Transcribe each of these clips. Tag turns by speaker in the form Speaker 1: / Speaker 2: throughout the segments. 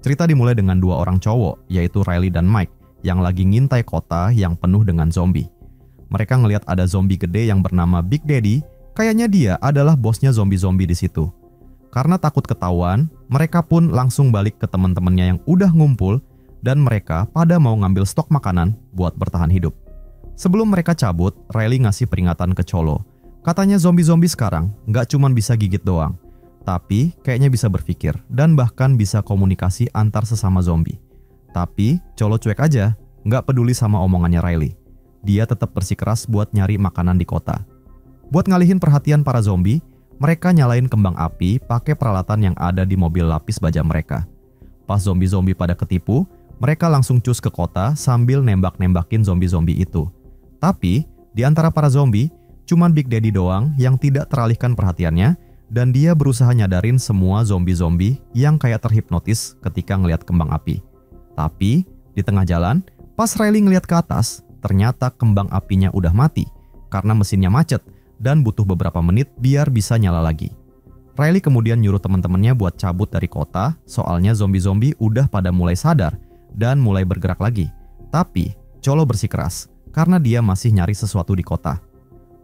Speaker 1: Cerita dimulai dengan dua orang cowok, yaitu Riley dan Mike, yang lagi ngintai kota yang penuh dengan zombie. Mereka ngelihat ada zombie gede yang bernama Big Daddy, kayaknya dia adalah bosnya zombie-zombie di situ. Karena takut ketahuan, mereka pun langsung balik ke teman-temannya yang udah ngumpul dan mereka pada mau ngambil stok makanan buat bertahan hidup. Sebelum mereka cabut, Riley ngasih peringatan ke Cholo. Katanya zombie-zombie sekarang nggak cuma bisa gigit doang, tapi kayaknya bisa berpikir dan bahkan bisa komunikasi antar sesama zombie. Tapi Cholo cuek aja, nggak peduli sama omongannya Riley. Dia tetap bersikeras buat nyari makanan di kota. Buat ngalihin perhatian para zombie, mereka nyalain kembang api pakai peralatan yang ada di mobil lapis baja mereka. Pas zombie-zombie pada ketipu, mereka langsung cus ke kota sambil nembak-nembakin zombie-zombie itu. Tapi di antara para zombie, cuman Big Daddy doang yang tidak teralihkan perhatiannya dan dia berusaha nyadarin semua zombie-zombie yang kayak terhipnotis ketika ngelihat kembang api. Tapi di tengah jalan, pas Riley ngelihat ke atas, ternyata kembang apinya udah mati karena mesinnya macet dan butuh beberapa menit biar bisa nyala lagi. Riley kemudian nyuruh teman-temannya buat cabut dari kota, soalnya zombie-zombie udah pada mulai sadar dan mulai bergerak lagi. Tapi Cholo bersikeras karena dia masih nyari sesuatu di kota.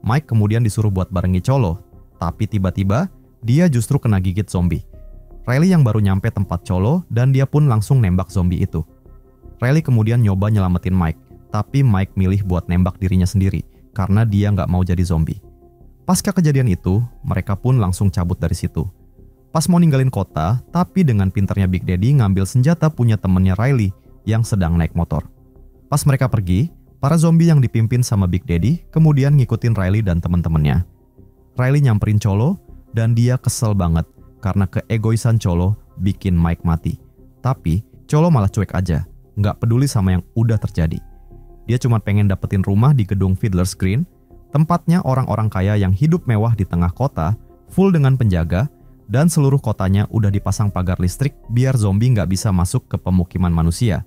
Speaker 1: Mike kemudian disuruh buat barengi Cholo, tapi tiba-tiba dia justru kena gigit zombie. Riley yang baru nyampe tempat Cholo dan dia pun langsung nembak zombie itu. Riley kemudian nyoba nyelamatin Mike, tapi Mike milih buat nembak dirinya sendiri karena dia nggak mau jadi zombie. Pasca kejadian itu, mereka pun langsung cabut dari situ. Pas mau ninggalin kota, tapi dengan pintarnya Big Daddy ngambil senjata punya temennya Riley yang sedang naik motor. Pas mereka pergi, para zombie yang dipimpin sama Big Daddy kemudian ngikutin Riley dan teman-temannya. Riley nyamperin Cholo dan dia kesel banget karena keegoisan Cholo bikin Mike mati. Tapi Cholo malah cuek aja, nggak peduli sama yang udah terjadi. Dia cuma pengen dapetin rumah di gedung Fiddler's Green, tempatnya orang-orang kaya yang hidup mewah di tengah kota, full dengan penjaga, dan seluruh kotanya udah dipasang pagar listrik biar zombie nggak bisa masuk ke pemukiman manusia.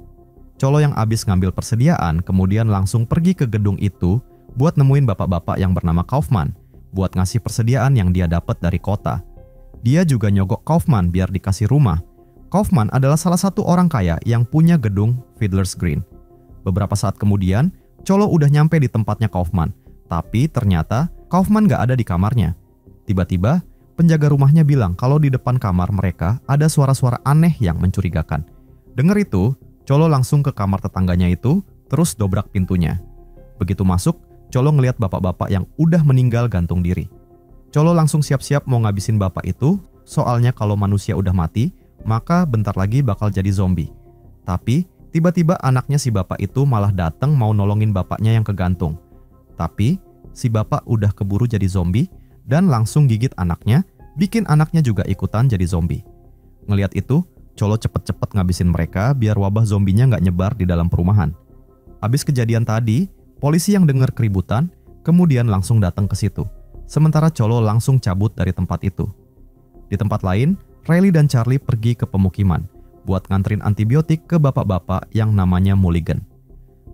Speaker 1: Cholo yang abis ngambil persediaan kemudian langsung pergi ke gedung itu buat nemuin bapak-bapak yang bernama Kaufman buat ngasih persediaan yang dia dapat dari kota. Dia juga nyogok Kaufman biar dikasih rumah. Kaufman adalah salah satu orang kaya yang punya gedung Fiddler's Green. Beberapa saat kemudian, Cholo udah nyampe di tempatnya Kaufman, tapi ternyata Kaufman gak ada di kamarnya. Tiba-tiba, penjaga rumahnya bilang kalau di depan kamar mereka ada suara-suara aneh yang mencurigakan. Dengar itu, Cholo langsung ke kamar tetangganya itu, terus dobrak pintunya. Begitu masuk, Cholo ngelihat bapak-bapak yang udah meninggal gantung diri. Cholo langsung siap-siap mau ngabisin bapak itu, soalnya kalau manusia udah mati, maka bentar lagi bakal jadi zombie. Tapi, tiba-tiba anaknya si bapak itu malah datang mau nolongin bapaknya yang kegantung. Tapi, si bapak udah keburu jadi zombie dan langsung gigit anaknya, bikin anaknya juga ikutan jadi zombie. Ngelihat itu, Cholo cepet-cepet ngabisin mereka biar wabah zombinya nggak nyebar di dalam perumahan. Abis kejadian tadi, polisi yang dengar keributan kemudian langsung datang ke situ. Sementara Cholo langsung cabut dari tempat itu. Di tempat lain, Riley dan Charlie pergi ke pemukiman buat nganterin antibiotik ke bapak-bapak yang namanya Mulligan.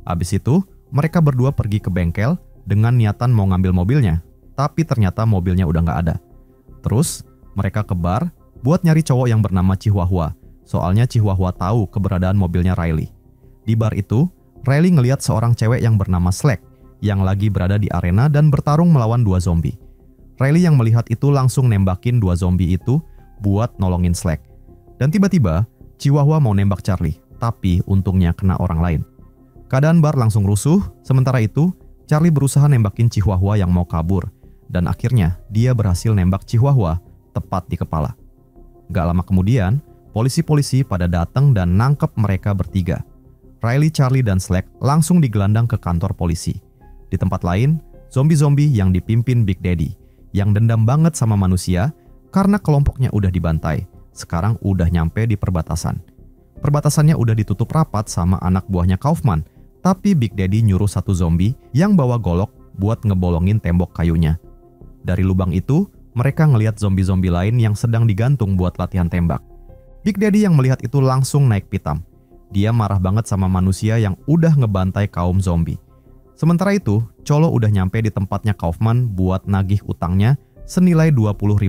Speaker 1: Abis itu, mereka berdua pergi ke bengkel dengan niatan mau ngambil mobilnya, tapi ternyata mobilnya udah nggak ada. Terus, mereka ke bar buat nyari cowok yang bernama Chihuahua. Soalnya Chihuahua tahu keberadaan mobilnya Riley. Di bar itu, Riley ngelihat seorang cewek yang bernama Slack yang lagi berada di arena dan bertarung melawan dua zombie. Riley yang melihat itu langsung nembakin dua zombie itu buat nolongin Slack. Dan tiba-tiba, Chihuahua mau nembak Charlie, tapi untungnya kena orang lain. Keadaan bar langsung rusuh, sementara itu, Charlie berusaha nembakin Chihuahua yang mau kabur. Dan akhirnya, dia berhasil nembak Chihuahua tepat di kepala. Gak lama kemudian, polisi-polisi pada datang dan nangkep mereka bertiga. Riley, Charlie, dan Slack langsung digelandang ke kantor polisi. Di tempat lain, zombie-zombie yang dipimpin Big Daddy, yang dendam banget sama manusia karena kelompoknya udah dibantai, sekarang udah nyampe di perbatasan. Perbatasannya udah ditutup rapat sama anak buahnya Kaufman, tapi Big Daddy nyuruh satu zombie yang bawa golok buat ngebolongin tembok kayunya. Dari lubang itu, mereka ngelihat zombie-zombie lain yang sedang digantung buat latihan tembak. Big Daddy yang melihat itu langsung naik pitam. Dia marah banget sama manusia yang udah ngebantai kaum zombie. Sementara itu, Cholo udah nyampe di tempatnya Kaufman buat nagih utangnya senilai $20.000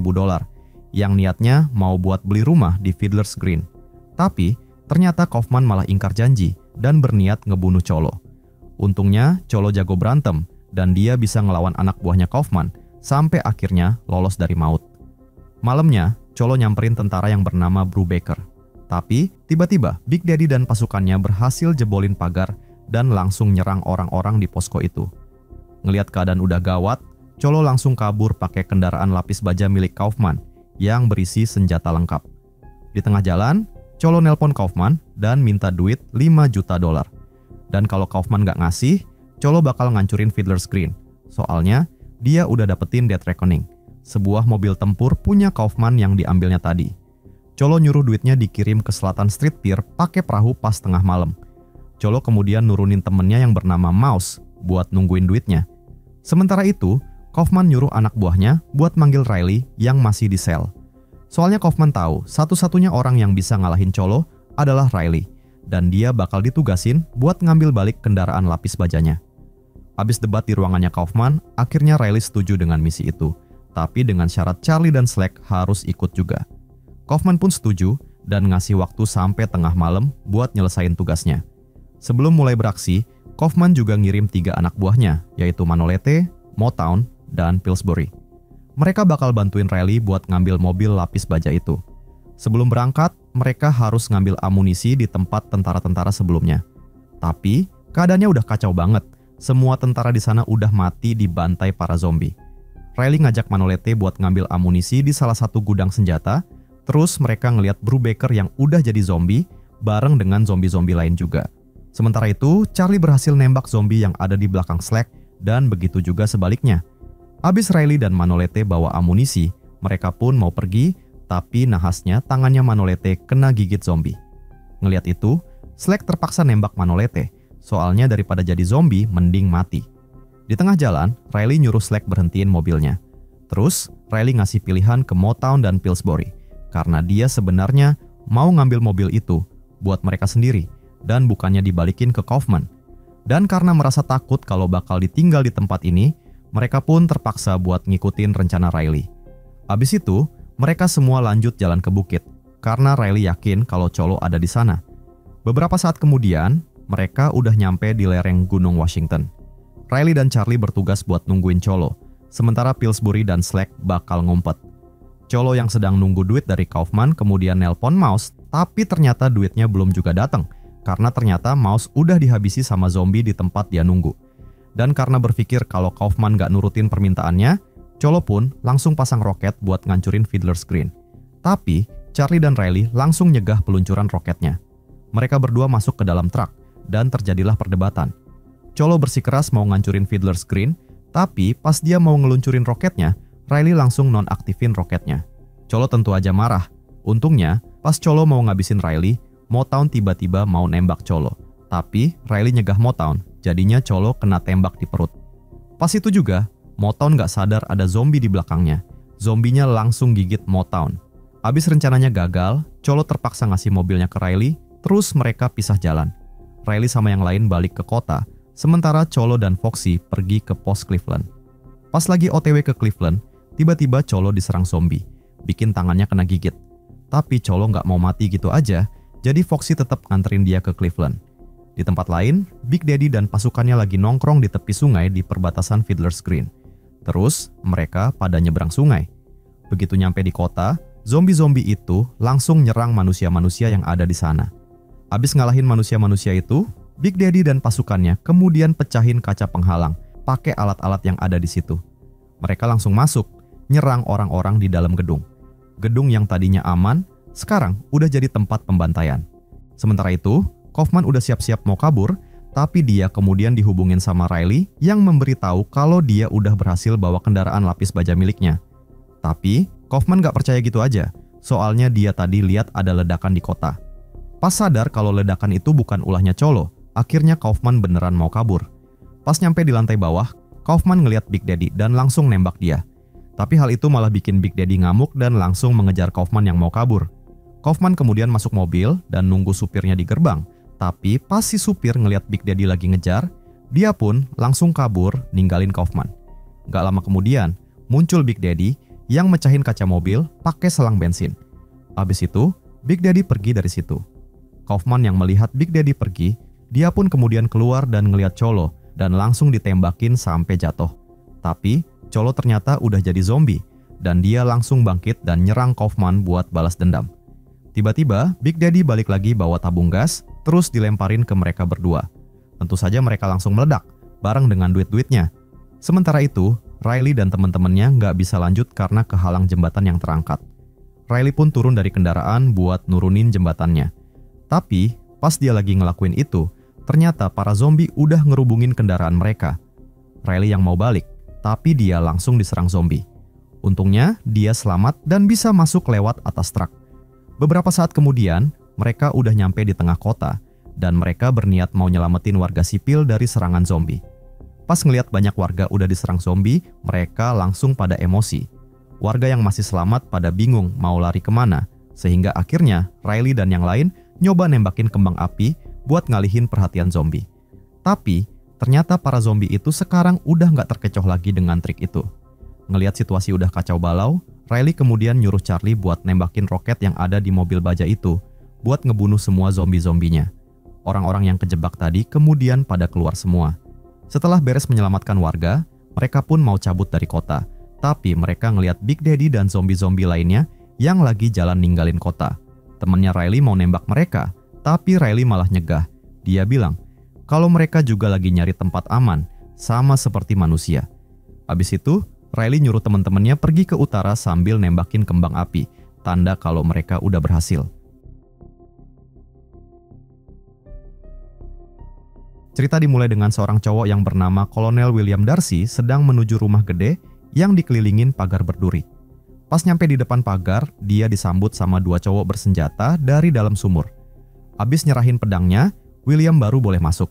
Speaker 1: yang niatnya mau buat beli rumah di Fiddler's Green. Tapi, ternyata Kaufman malah ingkar janji dan berniat ngebunuh Cholo. Untungnya Cholo jago berantem dan dia bisa ngelawan anak buahnya Kaufman sampai akhirnya lolos dari maut. Malamnya, Cholo nyamperin tentara yang bernama Brubaker. Tapi tiba-tiba Big Daddy dan pasukannya berhasil jebolin pagar dan langsung nyerang orang-orang di posko itu. Ngelihat keadaan udah gawat, Cholo langsung kabur pakai kendaraan lapis baja milik Kaufman yang berisi senjata lengkap. Di tengah jalan, Cholo nelpon Kaufman dan minta duit $5 juta. Dan kalau Kaufman gak ngasih, Cholo bakal ngancurin Fiddler's Green. Soalnya, dia udah dapetin Death Reckoning, sebuah mobil tempur punya Kaufman yang diambilnya tadi. Cholo nyuruh duitnya dikirim ke selatan Street Pier pakai perahu pas tengah malam. Cholo kemudian nurunin temennya yang bernama Mouse buat nungguin duitnya. Sementara itu, Kaufman nyuruh anak buahnya buat manggil Riley yang masih di sel. Soalnya Kaufman tahu satu-satunya orang yang bisa ngalahin Cholo adalah Riley, dan dia bakal ditugasin buat ngambil balik kendaraan lapis bajanya. Abis debat di ruangannya Kaufman, akhirnya Riley setuju dengan misi itu, tapi dengan syarat Charlie dan Slack harus ikut juga. Kaufman pun setuju dan ngasih waktu sampai tengah malam buat nyelesain tugasnya. Sebelum mulai beraksi, Kaufman juga ngirim 3 anak buahnya, yaitu Manolete, Motown, dan Pillsbury. Mereka bakal bantuin Riley buat ngambil mobil lapis baja itu. Sebelum berangkat, mereka harus ngambil amunisi di tempat tentara-tentara sebelumnya. Tapi, keadaannya udah kacau banget. Semua tentara di sana udah mati dibantai para zombie. Riley ngajak Manolete buat ngambil amunisi di salah satu gudang senjata, terus mereka ngeliat Brubaker yang udah jadi zombie bareng dengan zombie-zombie lain juga. Sementara itu, Charlie berhasil nembak zombie yang ada di belakang Slack dan begitu juga sebaliknya. Abis Riley dan Manolete bawa amunisi, mereka pun mau pergi, tapi nahasnya tangannya Manolete kena gigit zombie. Ngeliat itu, Slack terpaksa nembak Manolete, soalnya daripada jadi zombie mending mati. Di tengah jalan, Riley nyuruh Slack berhentiin mobilnya. Terus, Riley ngasih pilihan ke Motown dan Pillsbury, karena dia sebenarnya mau ngambil mobil itu buat mereka sendiri, dan bukannya dibalikin ke Kaufman. Dan karena merasa takut kalau bakal ditinggal di tempat ini, mereka pun terpaksa buat ngikutin rencana Riley. Abis itu, mereka semua lanjut jalan ke bukit, karena Riley yakin kalau Cholo ada di sana. Beberapa saat kemudian, mereka udah nyampe di lereng Gunung Washington. Riley dan Charlie bertugas buat nungguin Cholo, sementara Pillsbury dan Slack bakal ngumpet. Cholo yang sedang nunggu duit dari Kaufman kemudian nelpon Mouse, tapi ternyata duitnya belum juga datang, karena ternyata Mouse udah dihabisi sama zombie di tempat dia nunggu. Dan karena berpikir kalau Kaufman gak nurutin permintaannya, Cholo pun langsung pasang roket buat ngancurin Fiddler's Green. Tapi, Charlie dan Riley langsung nyegah peluncuran roketnya. Mereka berdua masuk ke dalam truk, dan terjadilah perdebatan. Cholo bersikeras mau ngancurin Fiddler's Green, tapi pas dia mau ngeluncurin roketnya, Riley langsung nonaktifin roketnya. Cholo tentu aja marah. Untungnya, pas Cholo mau ngabisin Riley, Motown tiba-tiba mau nembak Cholo. Tapi Riley nyegah Motown, jadinya Cholo kena tembak di perut. Pas itu juga, Motown gak sadar ada zombie di belakangnya. Zombinya langsung gigit Motown. Abis rencananya gagal, Cholo terpaksa ngasih mobilnya ke Riley, terus mereka pisah jalan. Riley sama yang lain balik ke kota, sementara Cholo dan Foxy pergi ke pos Cleveland. Pas lagi OTW ke Cleveland, tiba-tiba Cholo diserang zombie, bikin tangannya kena gigit. Tapi Cholo gak mau mati gitu aja, jadi Foxy tetap nganterin dia ke Cleveland. Di tempat lain, Big Daddy dan pasukannya lagi nongkrong di tepi sungai di perbatasan Fiddler's Green. Terus, mereka pada nyebrang sungai. Begitu nyampe di kota, zombie-zombie itu langsung nyerang manusia-manusia yang ada di sana. Abis ngalahin manusia-manusia itu, Big Daddy dan pasukannya kemudian pecahin kaca penghalang pakai alat-alat yang ada di situ. Mereka langsung masuk, nyerang orang-orang di dalam gedung. Gedung yang tadinya aman, sekarang udah jadi tempat pembantaian. Sementara itu, Kaufman udah siap-siap mau kabur, tapi dia kemudian dihubungin sama Riley yang memberitahu kalau dia udah berhasil bawa kendaraan lapis baja miliknya. Tapi, Kaufman gak percaya gitu aja, soalnya dia tadi lihat ada ledakan di kota. Pas sadar kalau ledakan itu bukan ulahnya Cholo, akhirnya Kaufman beneran mau kabur. Pas nyampe di lantai bawah, Kaufman ngeliat Big Daddy dan langsung nembak dia. Tapi hal itu malah bikin Big Daddy ngamuk dan langsung mengejar Kaufman yang mau kabur. Kaufman kemudian masuk mobil dan nunggu supirnya di gerbang. Tapi pas si supir ngeliat Big Daddy lagi ngejar, dia pun langsung kabur ninggalin Kaufman. Gak lama kemudian, muncul Big Daddy yang mecahin kaca mobil pakai selang bensin. Abis itu, Big Daddy pergi dari situ. Kaufman yang melihat Big Daddy pergi, dia pun kemudian keluar dan ngeliat Cholo dan langsung ditembakin sampai jatuh. Tapi Cholo ternyata udah jadi zombie dan dia langsung bangkit dan nyerang Kaufman buat balas dendam. Tiba-tiba Big Daddy balik lagi bawa tabung gas, terus dilemparin ke mereka berdua. Tentu saja mereka langsung meledak, bareng dengan duit-duitnya. Sementara itu, Riley dan teman-temannya nggak bisa lanjut karena kehalang jembatan yang terangkat. Riley pun turun dari kendaraan buat nurunin jembatannya. Tapi, pas dia lagi ngelakuin itu, ternyata para zombie udah ngerubungin kendaraan mereka. Riley yang mau balik, tapi dia langsung diserang zombie. Untungnya, dia selamat dan bisa masuk lewat atas truk. Beberapa saat kemudian, mereka udah nyampe di tengah kota, dan mereka berniat mau nyelamatin warga sipil dari serangan zombie. Pas ngeliat banyak warga udah diserang zombie, mereka langsung pada emosi. Warga yang masih selamat pada bingung mau lari kemana, sehingga akhirnya Riley dan yang lain nyoba nembakin kembang api buat ngalihin perhatian zombie. Tapi, ternyata para zombie itu sekarang udah nggak terkecoh lagi dengan trik itu. Ngelihat situasi udah kacau balau, Riley kemudian nyuruh Charlie buat nembakin roket yang ada di mobil baja itu, buat ngebunuh semua zombie-zombinya. Orang-orang yang kejebak tadi kemudian pada keluar semua. Setelah beres menyelamatkan warga, mereka pun mau cabut dari kota. Tapi mereka ngelihat Big Daddy dan zombie-zombie lainnya yang lagi jalan ninggalin kota. Temennya Riley mau nembak mereka, tapi Riley malah nyegah. Dia bilang kalau mereka juga lagi nyari tempat aman, sama seperti manusia. Habis itu, Riley nyuruh teman-temannya pergi ke utara sambil nembakin kembang api, tanda kalau mereka udah berhasil. Cerita dimulai dengan seorang cowok yang bernama Kolonel William Darcy sedang menuju rumah gede yang dikelilingin pagar berduri. Pas nyampe di depan pagar, dia disambut sama dua cowok bersenjata dari dalam sumur. Abis nyerahin pedangnya, William baru boleh masuk.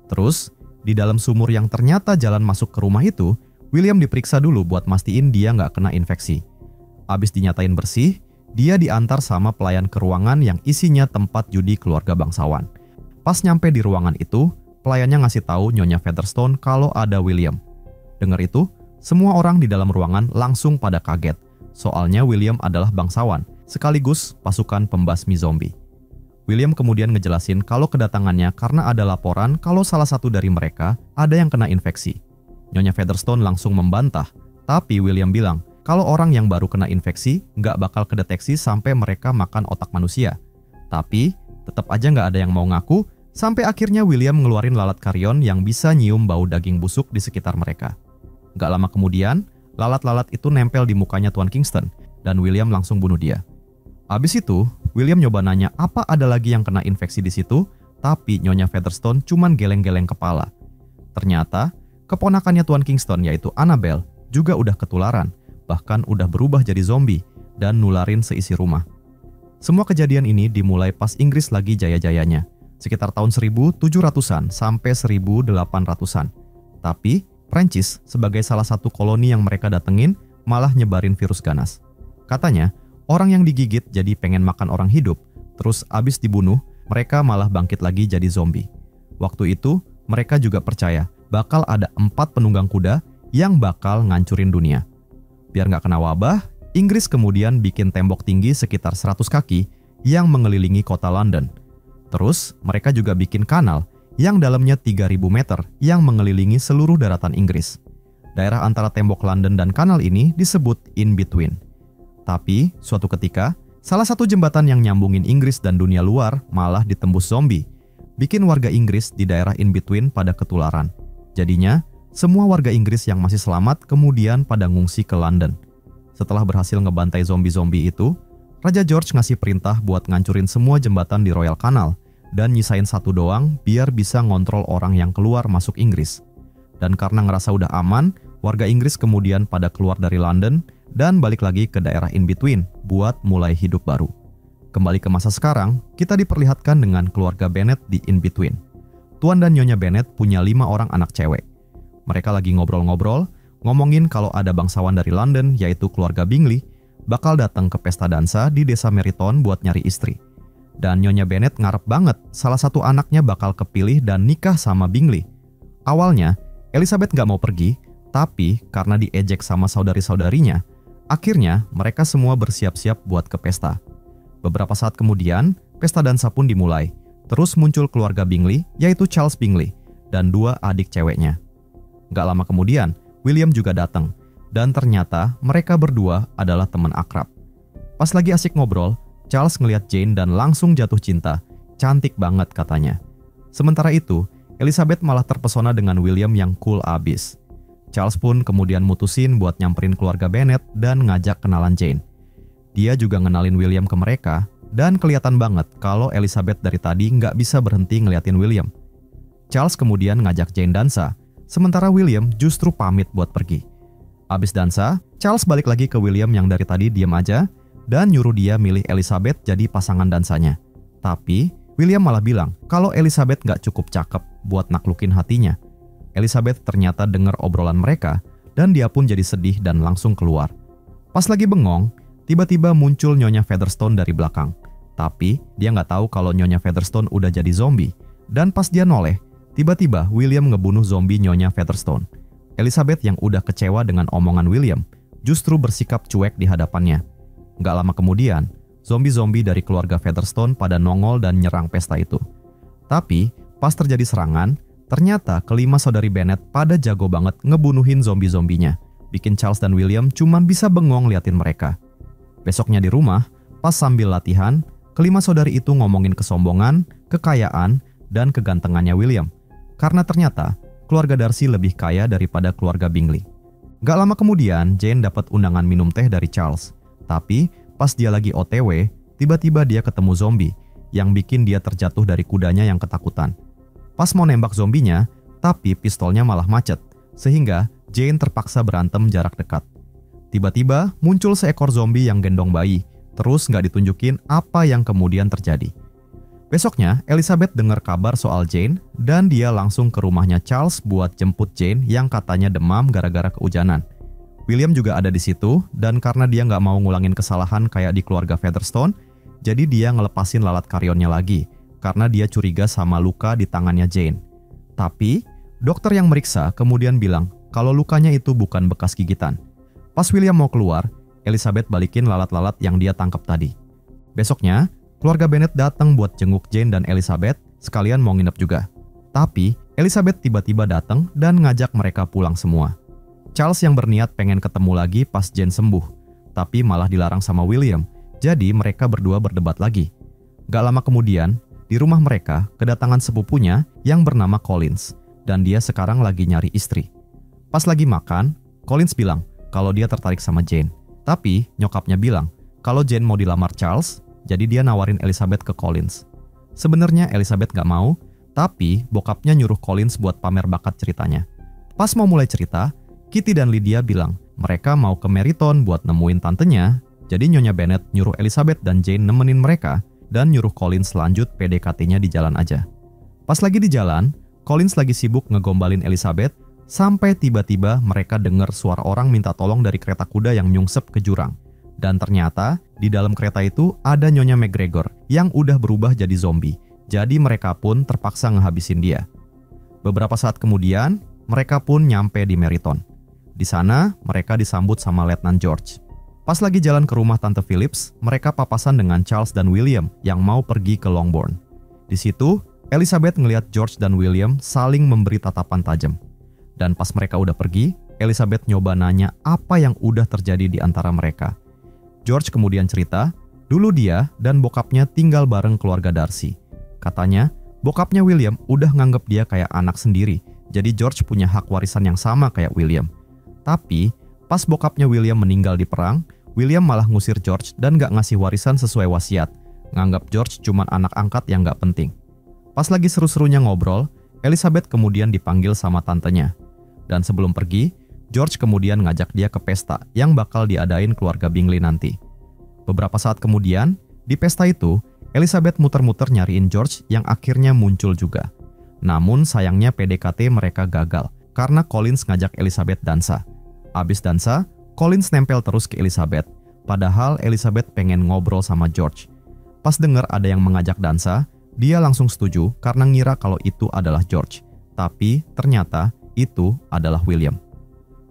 Speaker 1: Terus, di dalam sumur yang ternyata jalan masuk ke rumah itu, William diperiksa dulu buat mastiin dia nggak kena infeksi. Abis dinyatain bersih, dia diantar sama pelayan ke ruangan yang isinya tempat judi keluarga bangsawan. Pas nyampe di ruangan itu, pelayannya ngasih tahu Nyonya Featherstone kalau ada William. Dengar itu, semua orang di dalam ruangan langsung pada kaget. Soalnya William adalah bangsawan, sekaligus pasukan pembasmi zombie. William kemudian ngejelasin kalau kedatangannya karena ada laporan kalau salah satu dari mereka ada yang kena infeksi. Nyonya Featherstone langsung membantah, tapi William bilang kalau orang yang baru kena infeksi nggak bakal kedeteksi sampai mereka makan otak manusia. Tapi, tetap aja nggak ada yang mau ngaku, sampai akhirnya William ngeluarin lalat karyon yang bisa nyium bau daging busuk di sekitar mereka. Gak lama kemudian, lalat-lalat itu nempel di mukanya Tuan Kingston, dan William langsung bunuh dia. Abis itu, William nyoba nanya apa ada lagi yang kena infeksi di situ, tapi Nyonya Featherstone cuman geleng-geleng kepala. Ternyata, keponakannya Tuan Kingston yaitu Annabelle juga udah ketularan, bahkan udah berubah jadi zombie, dan nularin seisi rumah. Semua kejadian ini dimulai pas Inggris lagi jaya-jayanya, sekitar tahun 1700-an sampai 1800-an. Tapi, Prancis sebagai salah satu koloni yang mereka datengin malah nyebarin virus ganas. Katanya, orang yang digigit jadi pengen makan orang hidup, terus abis dibunuh, mereka malah bangkit lagi jadi zombie. Waktu itu, mereka juga percaya bakal ada 4 penunggang kuda yang bakal ngancurin dunia. Biar nggak kena wabah, Inggris kemudian bikin tembok tinggi sekitar 100 kaki yang mengelilingi kota London. Terus, mereka juga bikin kanal yang dalamnya 3.000 meter yang mengelilingi seluruh daratan Inggris. Daerah antara tembok London dan kanal ini disebut In Between. Tapi, suatu ketika, salah satu jembatan yang nyambungin Inggris dan dunia luar malah ditembus zombie, bikin warga Inggris di daerah In Between pada ketularan. Jadinya, semua warga Inggris yang masih selamat kemudian pada ngungsi ke London. Setelah berhasil ngebantai zombie-zombie itu, Raja George ngasih perintah buat ngancurin semua jembatan di Royal Canal, dan nyisain satu doang biar bisa ngontrol orang yang keluar masuk Inggris. Dan karena ngerasa udah aman, warga Inggris kemudian pada keluar dari London dan balik lagi ke daerah In Between buat mulai hidup baru. Kembali ke masa sekarang, kita diperlihatkan dengan keluarga Bennet di In Between. Tuan dan Nyonya Bennet punya 5 orang anak cewek. Mereka lagi ngobrol-ngobrol, ngomongin kalau ada bangsawan dari London yaitu keluarga Bingley bakal datang ke pesta dansa di desa Meryton buat nyari istri. Dan Nyonya Bennet ngarep banget salah satu anaknya bakal kepilih dan nikah sama Bingley. Awalnya, Elizabeth gak mau pergi, tapi karena diejek sama saudari-saudarinya, akhirnya mereka semua bersiap-siap buat ke pesta. Beberapa saat kemudian, pesta dansa pun dimulai. Terus muncul keluarga Bingley, yaitu Charles Bingley, dan 2 adik ceweknya. Gak lama kemudian, William juga datang, dan ternyata mereka berdua adalah teman akrab. Pas lagi asik ngobrol, Charles ngeliat Jane dan langsung jatuh cinta. Cantik banget katanya. Sementara itu, Elizabeth malah terpesona dengan William yang cool abis. Charles pun kemudian mutusin buat nyamperin keluarga Bennet dan ngajak kenalan Jane. Dia juga ngenalin William ke mereka, dan kelihatan banget kalau Elizabeth dari tadi nggak bisa berhenti ngeliatin William. Charles kemudian ngajak Jane dansa, sementara William justru pamit buat pergi. Abis dansa, Charles balik lagi ke William yang dari tadi diem aja, dan nyuruh dia milih Elizabeth jadi pasangan dansanya. Tapi, William malah bilang kalau Elizabeth nggak cukup cakep buat naklukin hatinya. Elizabeth ternyata dengar obrolan mereka, dan dia pun jadi sedih dan langsung keluar. Pas lagi bengong, tiba-tiba muncul Nyonya Featherstone dari belakang. Tapi, dia nggak tahu kalau Nyonya Featherstone udah jadi zombie. Dan pas dia noleh, tiba-tiba William ngebunuh zombie Nyonya Featherstone. Elizabeth yang udah kecewa dengan omongan William, justru bersikap cuek di hadapannya. Nggak lama kemudian, zombie-zombie dari keluarga Featherstone pada nongol dan nyerang pesta itu. Tapi, pas terjadi serangan, ternyata kelima saudari Bennet pada jago banget ngebunuhin zombie-zombinya, bikin Charles dan William cuman bisa bengong liatin mereka. Besoknya di rumah, pas sambil latihan, kelima saudari itu ngomongin kesombongan, kekayaan, dan kegantengannya William. Karena ternyata, keluarga Darcy lebih kaya daripada keluarga Bingley. Gak lama kemudian, Jane dapat undangan minum teh dari Charles. Tapi, pas dia lagi OTW, tiba-tiba dia ketemu zombie, yang bikin dia terjatuh dari kudanya yang ketakutan. Pas mau nembak zombinya, tapi pistolnya malah macet, sehingga Jane terpaksa berantem jarak dekat. Tiba-tiba muncul seekor zombie yang gendong bayi, terus nggak ditunjukin apa yang kemudian terjadi. Besoknya, Elizabeth dengar kabar soal Jane, dan dia langsung ke rumahnya Charles buat jemput Jane yang katanya demam gara-gara kehujanan. William juga ada di situ, dan karena dia nggak mau ngulangin kesalahan kayak di keluarga Featherstone, jadi dia ngelepasin lalat karyonnya lagi, karena dia curiga sama luka di tangannya Jane. Tapi, dokter yang meriksa kemudian bilang kalau lukanya itu bukan bekas gigitan. Pas William mau keluar, Elizabeth balikin lalat-lalat yang dia tangkap tadi. Besoknya, keluarga Bennet datang buat jenguk Jane dan Elizabeth, sekalian mau nginep juga. Tapi, Elizabeth tiba-tiba datang dan ngajak mereka pulang semua. Charles yang berniat pengen ketemu lagi pas Jane sembuh, tapi malah dilarang sama William, jadi mereka berdua berdebat lagi. Gak lama kemudian, di rumah mereka kedatangan sepupunya yang bernama Collins, dan dia sekarang lagi nyari istri. Pas lagi makan, Collins bilang kalau dia tertarik sama Jane. Tapi nyokapnya bilang kalau Jane mau dilamar Charles, jadi dia nawarin Elizabeth ke Collins. Sebenarnya Elizabeth gak mau, tapi bokapnya nyuruh Collins buat pamer bakat ceritanya. Pas mau mulai cerita, Kitty dan Lydia bilang mereka mau ke Meryton buat nemuin tantenya, jadi Nyonya Bennet nyuruh Elizabeth dan Jane nemenin mereka dan nyuruh Collins lanjut PDKT-nya di jalan aja. Pas lagi di jalan, Collins lagi sibuk ngegombalin Elizabeth, sampai tiba-tiba mereka dengar suara orang minta tolong dari kereta kuda yang nyungsep ke jurang. Dan ternyata, di dalam kereta itu ada Nyonya McGregor yang udah berubah jadi zombie. Jadi mereka pun terpaksa ngehabisin dia. Beberapa saat kemudian, mereka pun nyampe di Meryton. Di sana, mereka disambut sama Letnan George. Pas lagi jalan ke rumah Tante Phillips, mereka papasan dengan Charles dan William yang mau pergi ke Longbourn. Di situ, Elizabeth ngelihat George dan William saling memberi tatapan tajam. Dan pas mereka udah pergi, Elizabeth nyoba nanya apa yang udah terjadi di antara mereka. George kemudian cerita, dulu dia dan bokapnya tinggal bareng keluarga Darcy. Katanya, bokapnya William udah nganggep dia kayak anak sendiri, jadi George punya hak warisan yang sama kayak William. Tapi, pas bokapnya William meninggal di perang, William malah ngusir George dan gak ngasih warisan sesuai wasiat, nganggap George cuma anak angkat yang gak penting. Pas lagi seru-serunya ngobrol, Elizabeth kemudian dipanggil sama tantenya. Dan sebelum pergi, George kemudian ngajak dia ke pesta yang bakal diadain keluarga Bingley nanti. Beberapa saat kemudian, di pesta itu, Elizabeth muter-muter nyariin George yang akhirnya muncul juga. Namun sayangnya PDKT mereka gagal, karena Collins ngajak Elizabeth dansa. Abis dansa, Collins nempel terus ke Elizabeth, padahal Elizabeth pengen ngobrol sama George. Pas denger ada yang mengajak dansa, dia langsung setuju karena ngira kalau itu adalah George. Tapi ternyata itu adalah William.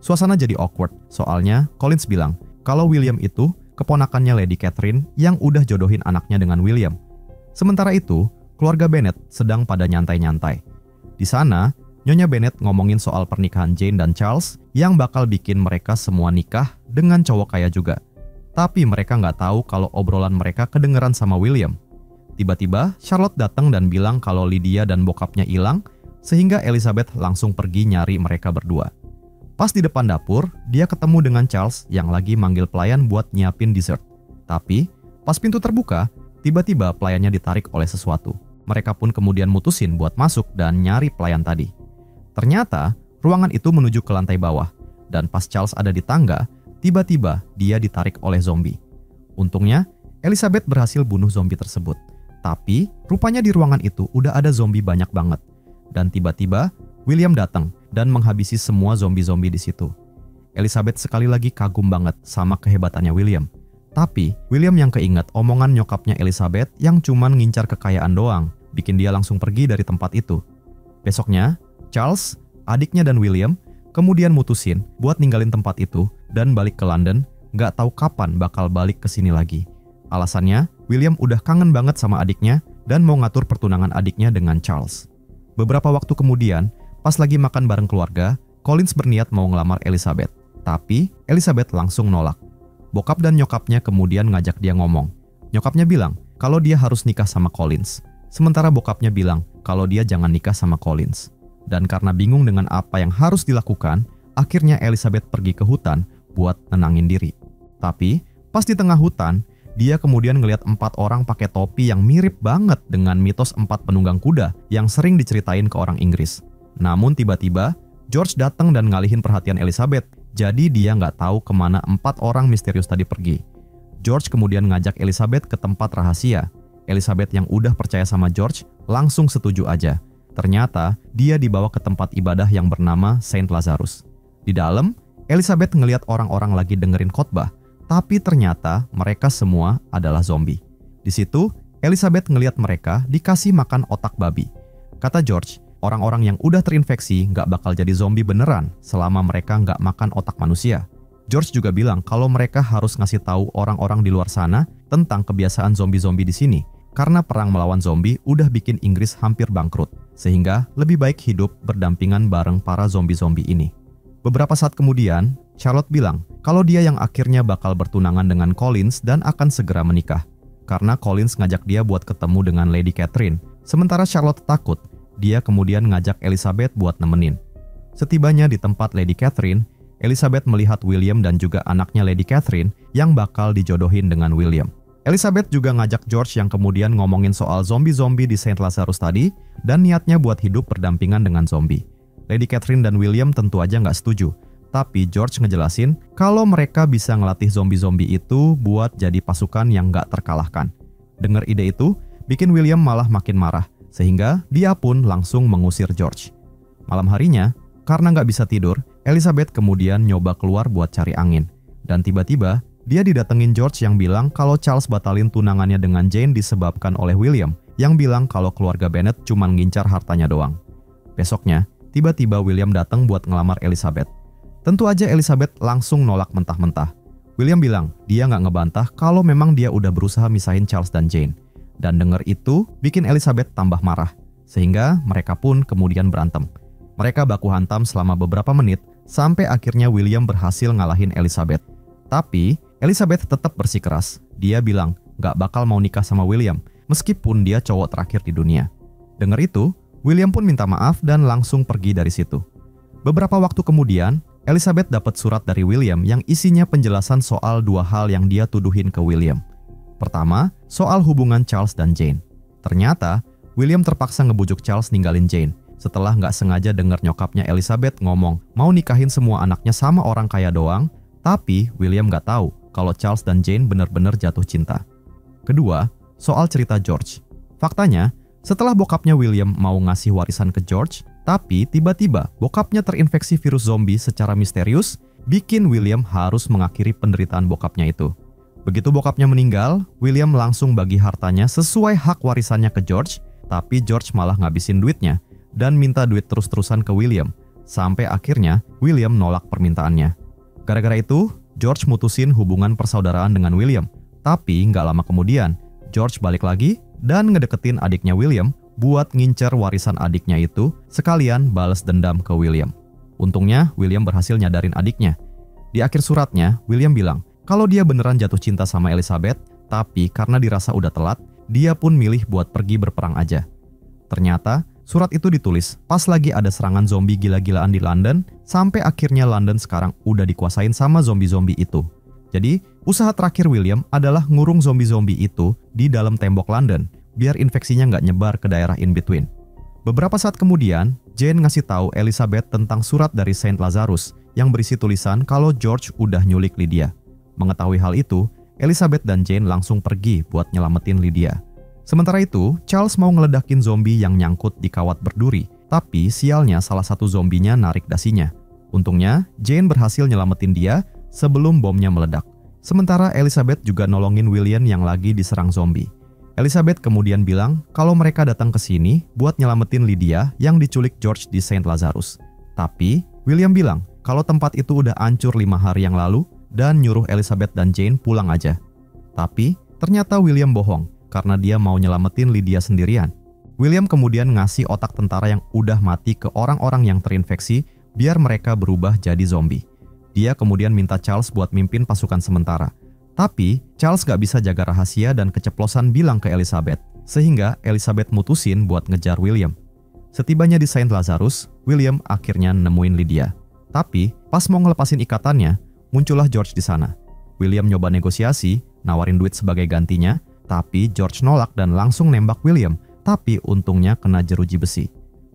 Speaker 1: Suasana jadi awkward, soalnya Collins bilang kalau William itu keponakannya Lady Catherine yang udah jodohin anaknya dengan William. Sementara itu, keluarga Bennet sedang pada nyantai-nyantai. Di sana, Nyonya Bennet ngomongin soal pernikahan Jane dan Charles yang bakal bikin mereka semua nikah dengan cowok kaya juga. Tapi mereka nggak tahu kalau obrolan mereka kedengeran sama William. Tiba-tiba Charlotte datang dan bilang kalau Lydia dan bokapnya hilang, sehingga Elizabeth langsung pergi nyari mereka berdua. Pas di depan dapur, dia ketemu dengan Charles yang lagi manggil pelayan buat nyiapin dessert. Tapi, pas pintu terbuka, tiba-tiba pelayannya ditarik oleh sesuatu. Mereka pun kemudian mutusin buat masuk dan nyari pelayan tadi. Ternyata, ruangan itu menuju ke lantai bawah, dan pas Charles ada di tangga, tiba-tiba dia ditarik oleh zombie. Untungnya, Elizabeth berhasil bunuh zombie tersebut. Tapi, rupanya di ruangan itu udah ada zombie banyak banget. Dan tiba-tiba, William datang dan menghabisi semua zombie-zombie di situ. Elizabeth sekali lagi kagum banget sama kehebatannya William. Tapi, William yang keinget omongan nyokapnya Elizabeth yang cuman ngincar kekayaan doang, bikin dia langsung pergi dari tempat itu. Besoknya, Charles, adiknya dan William kemudian mutusin buat ninggalin tempat itu dan balik ke London, gak tahu kapan bakal balik ke sini lagi. Alasannya, William udah kangen banget sama adiknya dan mau ngatur pertunangan adiknya dengan Charles. Beberapa waktu kemudian, pas lagi makan bareng keluarga, Collins berniat mau ngelamar Elizabeth. Tapi, Elizabeth langsung nolak. Bokap dan nyokapnya kemudian ngajak dia ngomong. Nyokapnya bilang kalau dia harus nikah sama Collins. Sementara bokapnya bilang kalau dia jangan nikah sama Collins. Dan karena bingung dengan apa yang harus dilakukan, akhirnya Elizabeth pergi ke hutan buat nenangin diri. Tapi, pas di tengah hutan, dia kemudian ngelihat 4 orang pakai topi yang mirip banget dengan mitos 4 penunggang kuda yang sering diceritain ke orang Inggris. Namun tiba-tiba, George datang dan ngalihin perhatian Elizabeth, jadi dia nggak tahu kemana 4 orang misterius tadi pergi. George kemudian ngajak Elizabeth ke tempat rahasia. Elizabeth yang udah percaya sama George langsung setuju aja. Ternyata, dia dibawa ke tempat ibadah yang bernama Saint Lazarus. Di dalam, Elizabeth ngelihat orang-orang lagi dengerin khotbah, tapi ternyata mereka semua adalah zombie. Di situ, Elizabeth ngelihat mereka dikasih makan otak babi. Kata George, orang-orang yang udah terinfeksi nggak bakal jadi zombie beneran selama mereka nggak makan otak manusia. George juga bilang kalau mereka harus ngasih tahu orang-orang di luar sana tentang kebiasaan zombie-zombie di sini. Karena perang melawan zombie udah bikin Inggris hampir bangkrut, sehingga lebih baik hidup berdampingan bareng para zombie-zombie ini. Beberapa saat kemudian, Charlotte bilang kalau dia yang akhirnya bakal bertunangan dengan Collins dan akan segera menikah. Karena Collins ngajak dia buat ketemu dengan Lady Catherine. Sementara Charlotte takut, dia kemudian ngajak Elizabeth buat nemenin. Setibanya di tempat Lady Catherine, Elizabeth melihat William dan juga anaknya Lady Catherine yang bakal dijodohin dengan William. Elizabeth juga ngajak George yang kemudian ngomongin soal zombie-zombie di Saint Lazarus tadi dan niatnya buat hidup berdampingan dengan zombie. Lady Catherine dan William tentu aja nggak setuju, tapi George ngejelasin kalau mereka bisa ngelatih zombie-zombie itu buat jadi pasukan yang nggak terkalahkan. Dengar ide itu, bikin William malah makin marah, sehingga dia pun langsung mengusir George. Malam harinya, karena nggak bisa tidur, Elizabeth kemudian nyoba keluar buat cari angin. Dan tiba-tiba, dia didatengin George yang bilang kalau Charles batalin tunangannya dengan Jane disebabkan oleh William, yang bilang kalau keluarga Bennet cuma ngincar hartanya doang. Besoknya, tiba-tiba William datang buat ngelamar Elizabeth. Tentu aja Elizabeth langsung nolak mentah-mentah. William bilang dia nggak ngebantah kalau memang dia udah berusaha misahin Charles dan Jane. Dan denger itu bikin Elizabeth tambah marah, sehingga mereka pun kemudian berantem. Mereka baku hantam selama beberapa menit, sampai akhirnya William berhasil ngalahin Elizabeth. Tapi, Elizabeth tetap bersikeras. Dia bilang gak bakal mau nikah sama William, meskipun dia cowok terakhir di dunia. Dengar itu, William pun minta maaf dan langsung pergi dari situ. Beberapa waktu kemudian, Elizabeth dapat surat dari William yang isinya penjelasan soal 2 hal yang dia tuduhin ke William. Pertama, soal hubungan Charles dan Jane. Ternyata, William terpaksa ngebujuk Charles ninggalin Jane setelah gak sengaja dengar nyokapnya Elizabeth ngomong mau nikahin semua anaknya sama orang kaya doang, tapi William gak tahu kalau Charles dan Jane benar-benar jatuh cinta. Kedua, soal cerita George. Faktanya, setelah bokapnya William mau ngasih warisan ke George, tapi tiba-tiba bokapnya terinfeksi virus zombie secara misterius, bikin William harus mengakhiri penderitaan bokapnya itu. Begitu bokapnya meninggal, William langsung bagi hartanya sesuai hak warisannya ke George, tapi George malah ngabisin duitnya dan minta duit terus-terusan ke William, sampai akhirnya William nolak permintaannya. Gara-gara itu, George mutusin hubungan persaudaraan dengan William. Tapi nggak lama kemudian, George balik lagi dan ngedeketin adiknya William buat ngincer warisan adiknya itu, sekalian balas dendam ke William. Untungnya William berhasil nyadarin adiknya. Di akhir suratnya, William bilang kalau dia beneran jatuh cinta sama Elizabeth, tapi karena dirasa udah telat, dia pun milih buat pergi berperang aja. Ternyata, surat itu ditulis pas lagi ada serangan zombie gila-gilaan di London, sampai akhirnya London sekarang udah dikuasain sama zombie-zombie itu. Jadi, usaha terakhir William adalah ngurung zombie-zombie itu di dalam tembok London, biar infeksinya nggak nyebar ke daerah in-between. Beberapa saat kemudian, Jane ngasih tahu Elizabeth tentang surat dari Saint Lazarus yang berisi tulisan kalau George udah nyulik Lydia. Mengetahui hal itu, Elizabeth dan Jane langsung pergi buat nyelamatin Lydia. Sementara itu, Charles mau ngeledakin zombie yang nyangkut di kawat berduri, tapi sialnya salah satu zombinya narik dasinya. Untungnya, Jane berhasil nyelamatin dia sebelum bomnya meledak. Sementara Elizabeth juga nolongin William yang lagi diserang zombie. Elizabeth kemudian bilang kalau mereka datang ke sini buat nyelamatin Lydia yang diculik George di Saint Lazarus. Tapi, William bilang kalau tempat itu udah hancur 5 hari yang lalu dan nyuruh Elizabeth dan Jane pulang aja. Tapi, ternyata William bohong karena dia mau nyelamatin Lydia sendirian. William kemudian ngasih otak tentara yang udah mati ke orang-orang yang terinfeksi biar mereka berubah jadi zombie. Dia kemudian minta Charles buat mimpin pasukan sementara. Tapi, Charles gak bisa jaga rahasia dan keceplosan bilang ke Elizabeth, sehingga Elizabeth mutusin buat ngejar William. Setibanya di Saint Lazarus, William akhirnya nemuin Lydia. Tapi, pas mau ngelepasin ikatannya, muncullah George di sana. William nyoba negosiasi, nawarin duit sebagai gantinya, tapi George nolak dan langsung nembak William, tapi untungnya kena jeruji besi.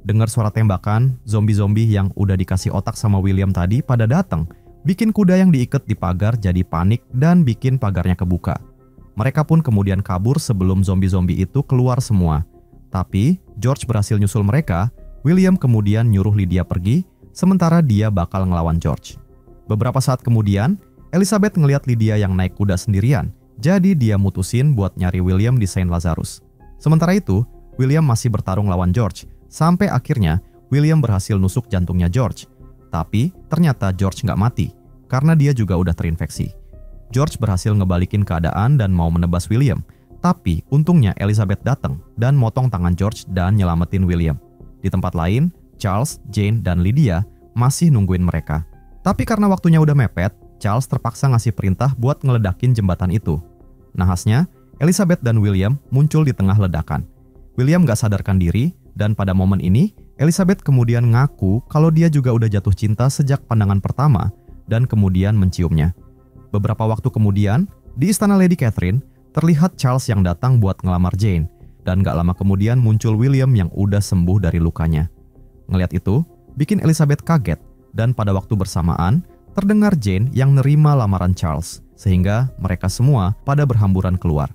Speaker 1: Dengar suara tembakan, zombie-zombie yang udah dikasih otak sama William tadi pada datang, bikin kuda yang diikat di pagar jadi panik dan bikin pagarnya kebuka. Mereka pun kemudian kabur sebelum zombie-zombie itu keluar semua. Tapi, George berhasil nyusul mereka, William kemudian nyuruh Lydia pergi, sementara dia bakal ngelawan George. Beberapa saat kemudian, Elizabeth ngeliat Lydia yang naik kuda sendirian, jadi dia mutusin buat nyari William di Saint Lazarus. Sementara itu, William masih bertarung lawan George, sampai akhirnya William berhasil nusuk jantungnya George. Tapi ternyata George nggak mati, karena dia juga udah terinfeksi. George berhasil ngebalikin keadaan dan mau menebas William, tapi untungnya Elizabeth datang dan motong tangan George dan nyelamatin William. Di tempat lain, Charles, Jane, dan Lydia masih nungguin mereka. Tapi karena waktunya udah mepet, Charles terpaksa ngasih perintah buat ngeledakin jembatan itu. Nahasnya, Elizabeth dan William muncul di tengah ledakan. William gak sadarkan diri, dan pada momen ini, Elizabeth kemudian ngaku kalau dia juga udah jatuh cinta sejak pandangan pertama, dan kemudian menciumnya. Beberapa waktu kemudian, di istana Lady Catherine, terlihat Charles yang datang buat ngelamar Jane, dan gak lama kemudian muncul William yang udah sembuh dari lukanya. Ngeliat itu, bikin Elizabeth kaget, dan pada waktu bersamaan, terdengar Jane yang nerima lamaran Charles, sehingga mereka semua pada berhamburan keluar.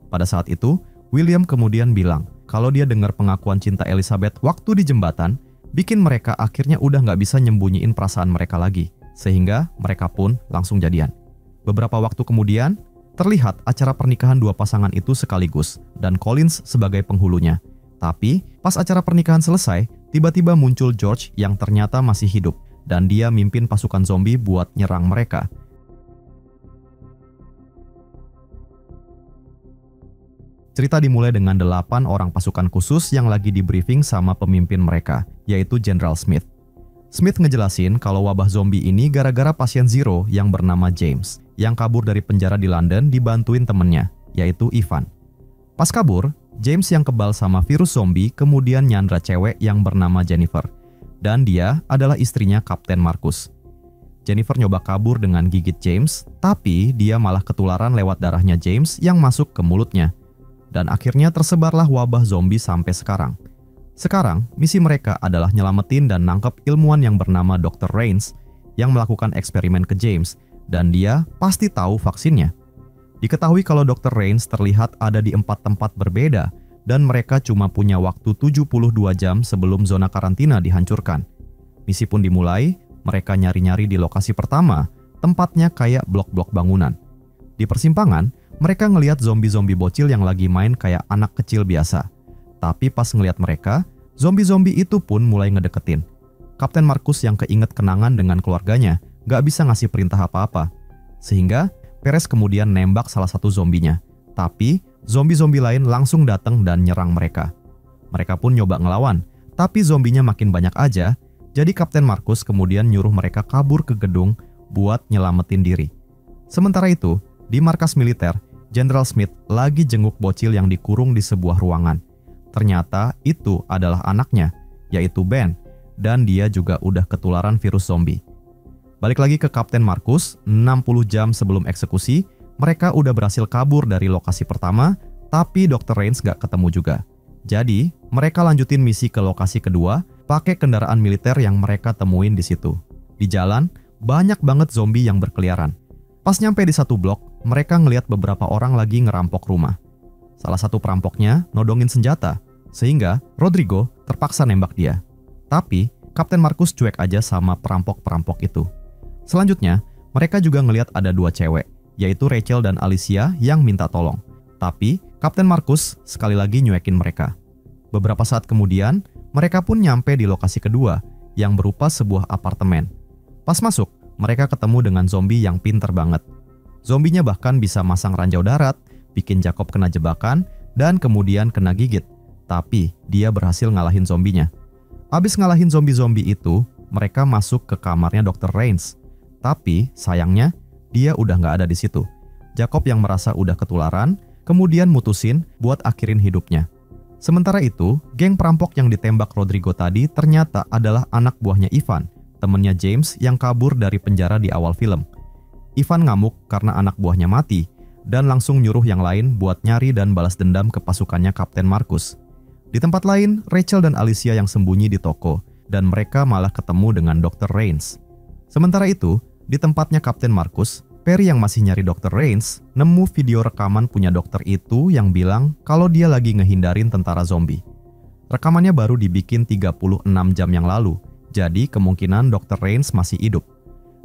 Speaker 1: Pada saat itu, William kemudian bilang kalau dia dengar pengakuan cinta Elizabeth waktu di jembatan, bikin mereka akhirnya udah nggak bisa nyembunyiin perasaan mereka lagi, sehingga mereka pun langsung jadian. Beberapa waktu kemudian, terlihat acara pernikahan dua pasangan itu sekaligus, dan Collins sebagai penghulunya. Tapi, pas acara pernikahan selesai, tiba-tiba muncul George yang ternyata masih hidup, dan dia mimpin pasukan zombie buat nyerang mereka. Cerita dimulai dengan 8 orang pasukan khusus yang lagi di briefing sama pemimpin mereka, yaitu General Smith. Smith ngejelasin kalau wabah zombie ini gara-gara pasien Zero yang bernama James, yang kabur dari penjara di London dibantuin temennya, yaitu Ivan. Pas kabur, James yang kebal sama virus zombie kemudian nyandra cewek yang bernama Jennifer. Dan dia adalah istrinya Kapten Marcus. Jennifer nyoba kabur dengan gigit James, tapi dia malah ketularan lewat darahnya James yang masuk ke mulutnya. Dan akhirnya tersebarlah wabah zombie sampai sekarang. Sekarang, misi mereka adalah nyelamatin dan nangkep ilmuwan yang bernama Dr. Rains yang melakukan eksperimen ke James, dan dia pasti tahu vaksinnya. Diketahui kalau Dr. Rains terlihat ada di 4 tempat berbeda, dan mereka cuma punya waktu 72 jam sebelum zona karantina dihancurkan. Misi pun dimulai, mereka nyari-nyari di lokasi pertama, tempatnya kayak blok-blok bangunan. Di persimpangan, mereka ngelihat zombie-zombie bocil yang lagi main kayak anak kecil biasa. Tapi pas ngelihat mereka, zombie-zombie itu pun mulai ngedeketin. Kapten Marcus yang keinget kenangan dengan keluarganya, gak bisa ngasih perintah apa-apa. Sehingga, Perez kemudian nembak salah satu zombinya. Tapi, zombie-zombie lain langsung datang dan nyerang mereka. Mereka pun nyoba ngelawan, tapi zombinya makin banyak aja, jadi Kapten Marcus kemudian nyuruh mereka kabur ke gedung buat nyelamatin diri. Sementara itu, di markas militer, General Smith lagi jenguk bocil yang dikurung di sebuah ruangan. Ternyata itu adalah anaknya, yaitu Ben, dan dia juga udah ketularan virus zombie. Balik lagi ke Kapten Marcus, 60 jam sebelum eksekusi, mereka udah berhasil kabur dari lokasi pertama, tapi Dr. Rains gak ketemu juga. Jadi, mereka lanjutin misi ke lokasi kedua, pakai kendaraan militer yang mereka temuin di situ. Di jalan, banyak banget zombie yang berkeliaran. Pas nyampe di satu blok, mereka ngelihat beberapa orang lagi ngerampok rumah. Salah satu perampoknya nodongin senjata, sehingga Rodrigo terpaksa nembak dia. Tapi, Kapten Marcus cuek aja sama perampok-perampok itu. Selanjutnya, mereka juga ngelihat ada dua cewek, yaitu Rachel dan Alicia yang minta tolong. Tapi, Kapten Marcus sekali lagi nyuekin mereka. Beberapa saat kemudian, mereka pun nyampe di lokasi kedua, yang berupa sebuah apartemen. Pas masuk, mereka ketemu dengan zombie yang pinter banget. Zombinya bahkan bisa masang ranjau darat, bikin Jacob kena jebakan, dan kemudian kena gigit. Tapi, dia berhasil ngalahin zombinya. Abis ngalahin zombie-zombie itu, mereka masuk ke kamarnya Dr. Rains. Tapi, sayangnya, dia udah nggak ada di situ. Jacob yang merasa udah ketularan, kemudian mutusin buat akhirin hidupnya. Sementara itu, geng perampok yang ditembak Rodrigo tadi ternyata adalah anak buahnya Ivan, temennya James yang kabur dari penjara di awal film. Ivan ngamuk karena anak buahnya mati, dan langsung nyuruh yang lain buat nyari dan balas dendam ke pasukannya Kapten Marcus. Di tempat lain, Rachel dan Alicia yang sembunyi di toko, dan mereka malah ketemu dengan Dr. Rains. Sementara itu, di tempatnya Kapten Marcus, Perry yang masih nyari Dr. Rains nemu video rekaman punya dokter itu yang bilang kalau dia lagi ngehindarin tentara zombie. Rekamannya baru dibikin 36 jam yang lalu, jadi kemungkinan Dr. Rains masih hidup.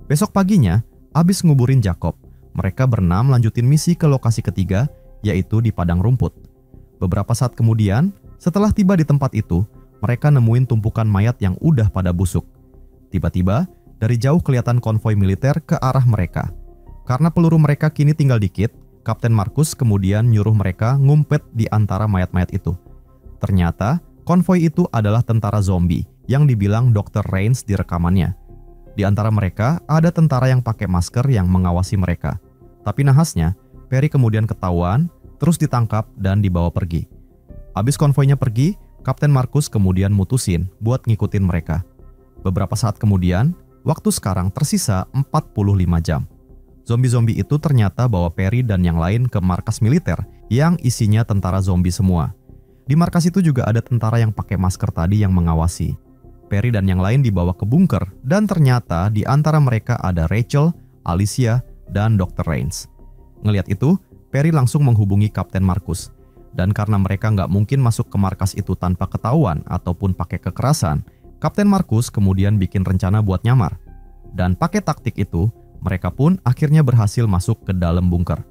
Speaker 1: Besok paginya, abis nguburin Jacob, mereka berenam lanjutin misi ke lokasi ketiga, yaitu di padang rumput. Beberapa saat kemudian, setelah tiba di tempat itu, mereka nemuin tumpukan mayat yang udah pada busuk. Tiba-tiba, dari jauh kelihatan konvoi militer ke arah mereka. Karena peluru mereka kini tinggal dikit, Kapten Marcus kemudian nyuruh mereka ngumpet di antara mayat-mayat itu. Ternyata, konvoi itu adalah tentara zombie yang dibilang Dr. Rains di rekamannya. Di antara mereka, ada tentara yang pakai masker yang mengawasi mereka. Tapi nahasnya, Perry kemudian ketahuan, terus ditangkap dan dibawa pergi. Abis konvoinya pergi, Kapten Marcus kemudian mutusin buat ngikutin mereka. Beberapa saat kemudian, waktu sekarang tersisa 45 jam. Zombie-zombie itu ternyata bawa Perry dan yang lain ke markas militer yang isinya tentara zombie semua. Di markas itu juga ada tentara yang pakai masker tadi yang mengawasi. Perry dan yang lain dibawa ke bunker dan ternyata di antara mereka ada Rachel, Alicia, dan Dr. Rains. Ngelihat itu, Perry langsung menghubungi Kapten Marcus. Dan karena mereka nggak mungkin masuk ke markas itu tanpa ketahuan ataupun pakai kekerasan, Kapten Marcus kemudian bikin rencana buat nyamar. Dan pakai taktik itu, mereka pun akhirnya berhasil masuk ke dalam bunker.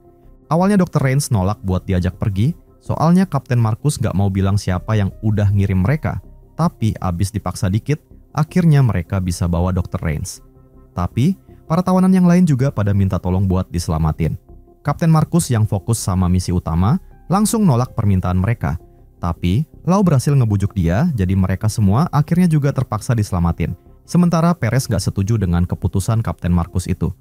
Speaker 1: Awalnya Dr. Rains nolak buat diajak pergi, soalnya Kapten Marcus nggak mau bilang siapa yang udah ngirim mereka. Tapi abis dipaksa dikit, akhirnya mereka bisa bawa Dr. Rains. Tapi, para tawanan yang lain juga pada minta tolong buat diselamatin. Kapten Marcus yang fokus sama misi utama, langsung nolak permintaan mereka. Tapi, Lau berhasil ngebujuk dia, jadi mereka semua akhirnya juga terpaksa diselamatin. Sementara Perez gak setuju dengan keputusan Kapten Marcus itu.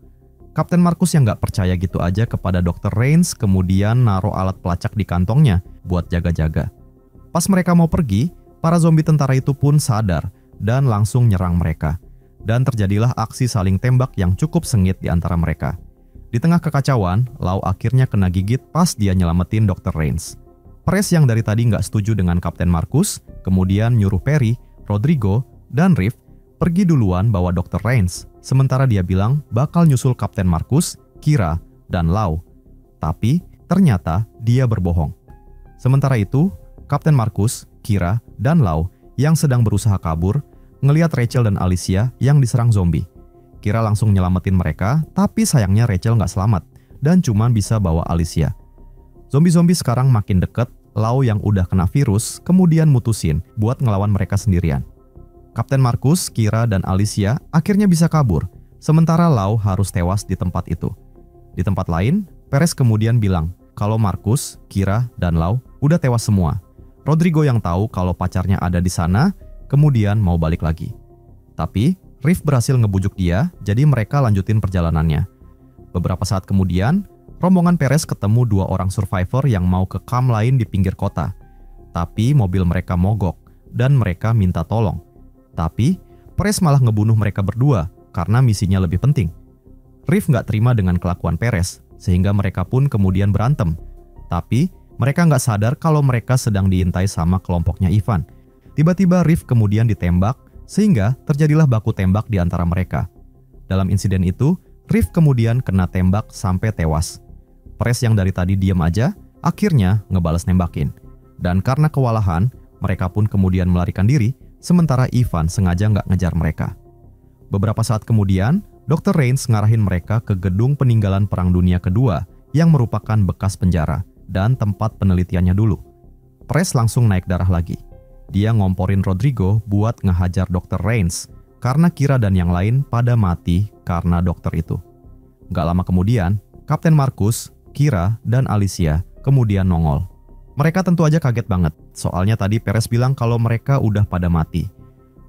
Speaker 1: Kapten Marcus yang gak percaya gitu aja kepada Dr. Rains, kemudian naruh alat pelacak di kantongnya buat jaga-jaga. Pas mereka mau pergi, para zombie tentara itu pun sadar dan langsung nyerang mereka. Dan terjadilah aksi saling tembak yang cukup sengit di antara mereka. Di tengah kekacauan, Lau akhirnya kena gigit pas dia nyelamatin Dr. Rains. Perez yang dari tadi nggak setuju dengan Kapten Marcus, kemudian nyuruh Perry, Rodrigo, dan Riff pergi duluan bawa Dr. Rains, sementara dia bilang bakal nyusul Kapten Marcus, Kira, dan Lau. Tapi ternyata dia berbohong. Sementara itu, Kapten Marcus, Kira, dan Lau yang sedang berusaha kabur, ngelihat Rachel dan Alicia yang diserang zombie. Kira langsung nyelamatin mereka, tapi sayangnya Rachel nggak selamat dan cuma bisa bawa Alicia. Zombie-zombie sekarang makin deket, Lau yang udah kena virus kemudian mutusin buat ngelawan mereka sendirian. Kapten Marcus, Kira, dan Alicia akhirnya bisa kabur, sementara Lau harus tewas di tempat itu. Di tempat lain, Perez kemudian bilang kalau Marcus, Kira, dan Lau udah tewas semua. Rodrigo yang tahu kalau pacarnya ada di sana, kemudian mau balik lagi. Tapi Riff berhasil ngebujuk dia, jadi mereka lanjutin perjalanannya. Beberapa saat kemudian, rombongan Perez ketemu 2 orang survivor yang mau ke camp lain di pinggir kota. Tapi mobil mereka mogok, dan mereka minta tolong. Tapi Perez malah ngebunuh mereka berdua, karena misinya lebih penting. Riff nggak terima dengan kelakuan Perez, sehingga mereka pun kemudian berantem. Tapi mereka nggak sadar kalau mereka sedang diintai sama kelompoknya Ivan. Tiba-tiba Riff kemudian ditembak, sehingga terjadilah baku tembak di antara mereka. Dalam insiden itu, Riff kemudian kena tembak sampai tewas. Perez yang dari tadi diam aja, akhirnya ngebales nembakin. Dan karena kewalahan, mereka pun kemudian melarikan diri, sementara Ivan sengaja nggak ngejar mereka. Beberapa saat kemudian, Dr. Rains ngarahin mereka ke gedung peninggalan Perang Dunia Kedua yang merupakan bekas penjara dan tempat penelitiannya dulu. Perez langsung naik darah lagi. Dia ngomporin Rodrigo buat ngehajar Dr. Rains karena Kira dan yang lain pada mati karena dokter itu. Gak lama kemudian, Kapten Marcus, Kira, dan Alicia kemudian nongol. Mereka tentu aja kaget banget, soalnya tadi Perez bilang kalau mereka udah pada mati.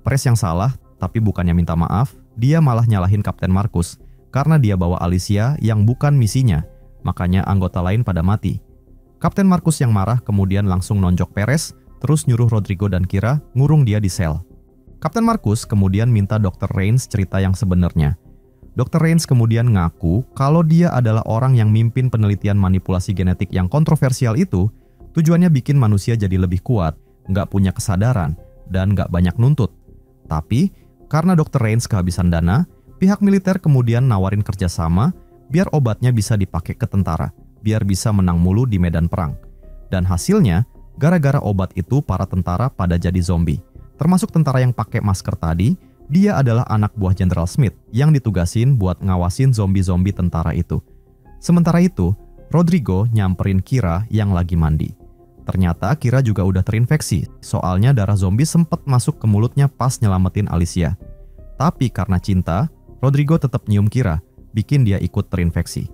Speaker 1: Perez yang salah, tapi bukannya minta maaf, dia malah nyalahin Kapten Marcus karena dia bawa Alicia yang bukan misinya, makanya anggota lain pada mati. Kapten Marcus yang marah kemudian langsung nonjok Perez, terus nyuruh Rodrigo dan Kira ngurung dia di sel. Kapten Marcus kemudian minta Dr. Rains cerita yang sebenarnya. Dr. Rains kemudian ngaku kalau dia adalah orang yang mimpin penelitian manipulasi genetik yang kontroversial itu, tujuannya bikin manusia jadi lebih kuat, nggak punya kesadaran, dan nggak banyak nuntut. Tapi, karena Dr. Rains kehabisan dana, pihak militer kemudian nawarin kerjasama biar obatnya bisa dipakai ke tentara, biar bisa menang mulu di medan perang. Dan hasilnya, gara-gara obat itu para tentara pada jadi zombie. Termasuk tentara yang pakai masker tadi, dia adalah anak buah Jenderal Smith yang ditugasin buat ngawasin zombie-zombie tentara itu. Sementara itu, Rodrigo nyamperin Kira yang lagi mandi. Ternyata Kira juga udah terinfeksi, soalnya darah zombie sempat masuk ke mulutnya pas nyelamatin Alicia. Tapi karena cinta, Rodrigo tetap nyium Kira, bikin dia ikut terinfeksi.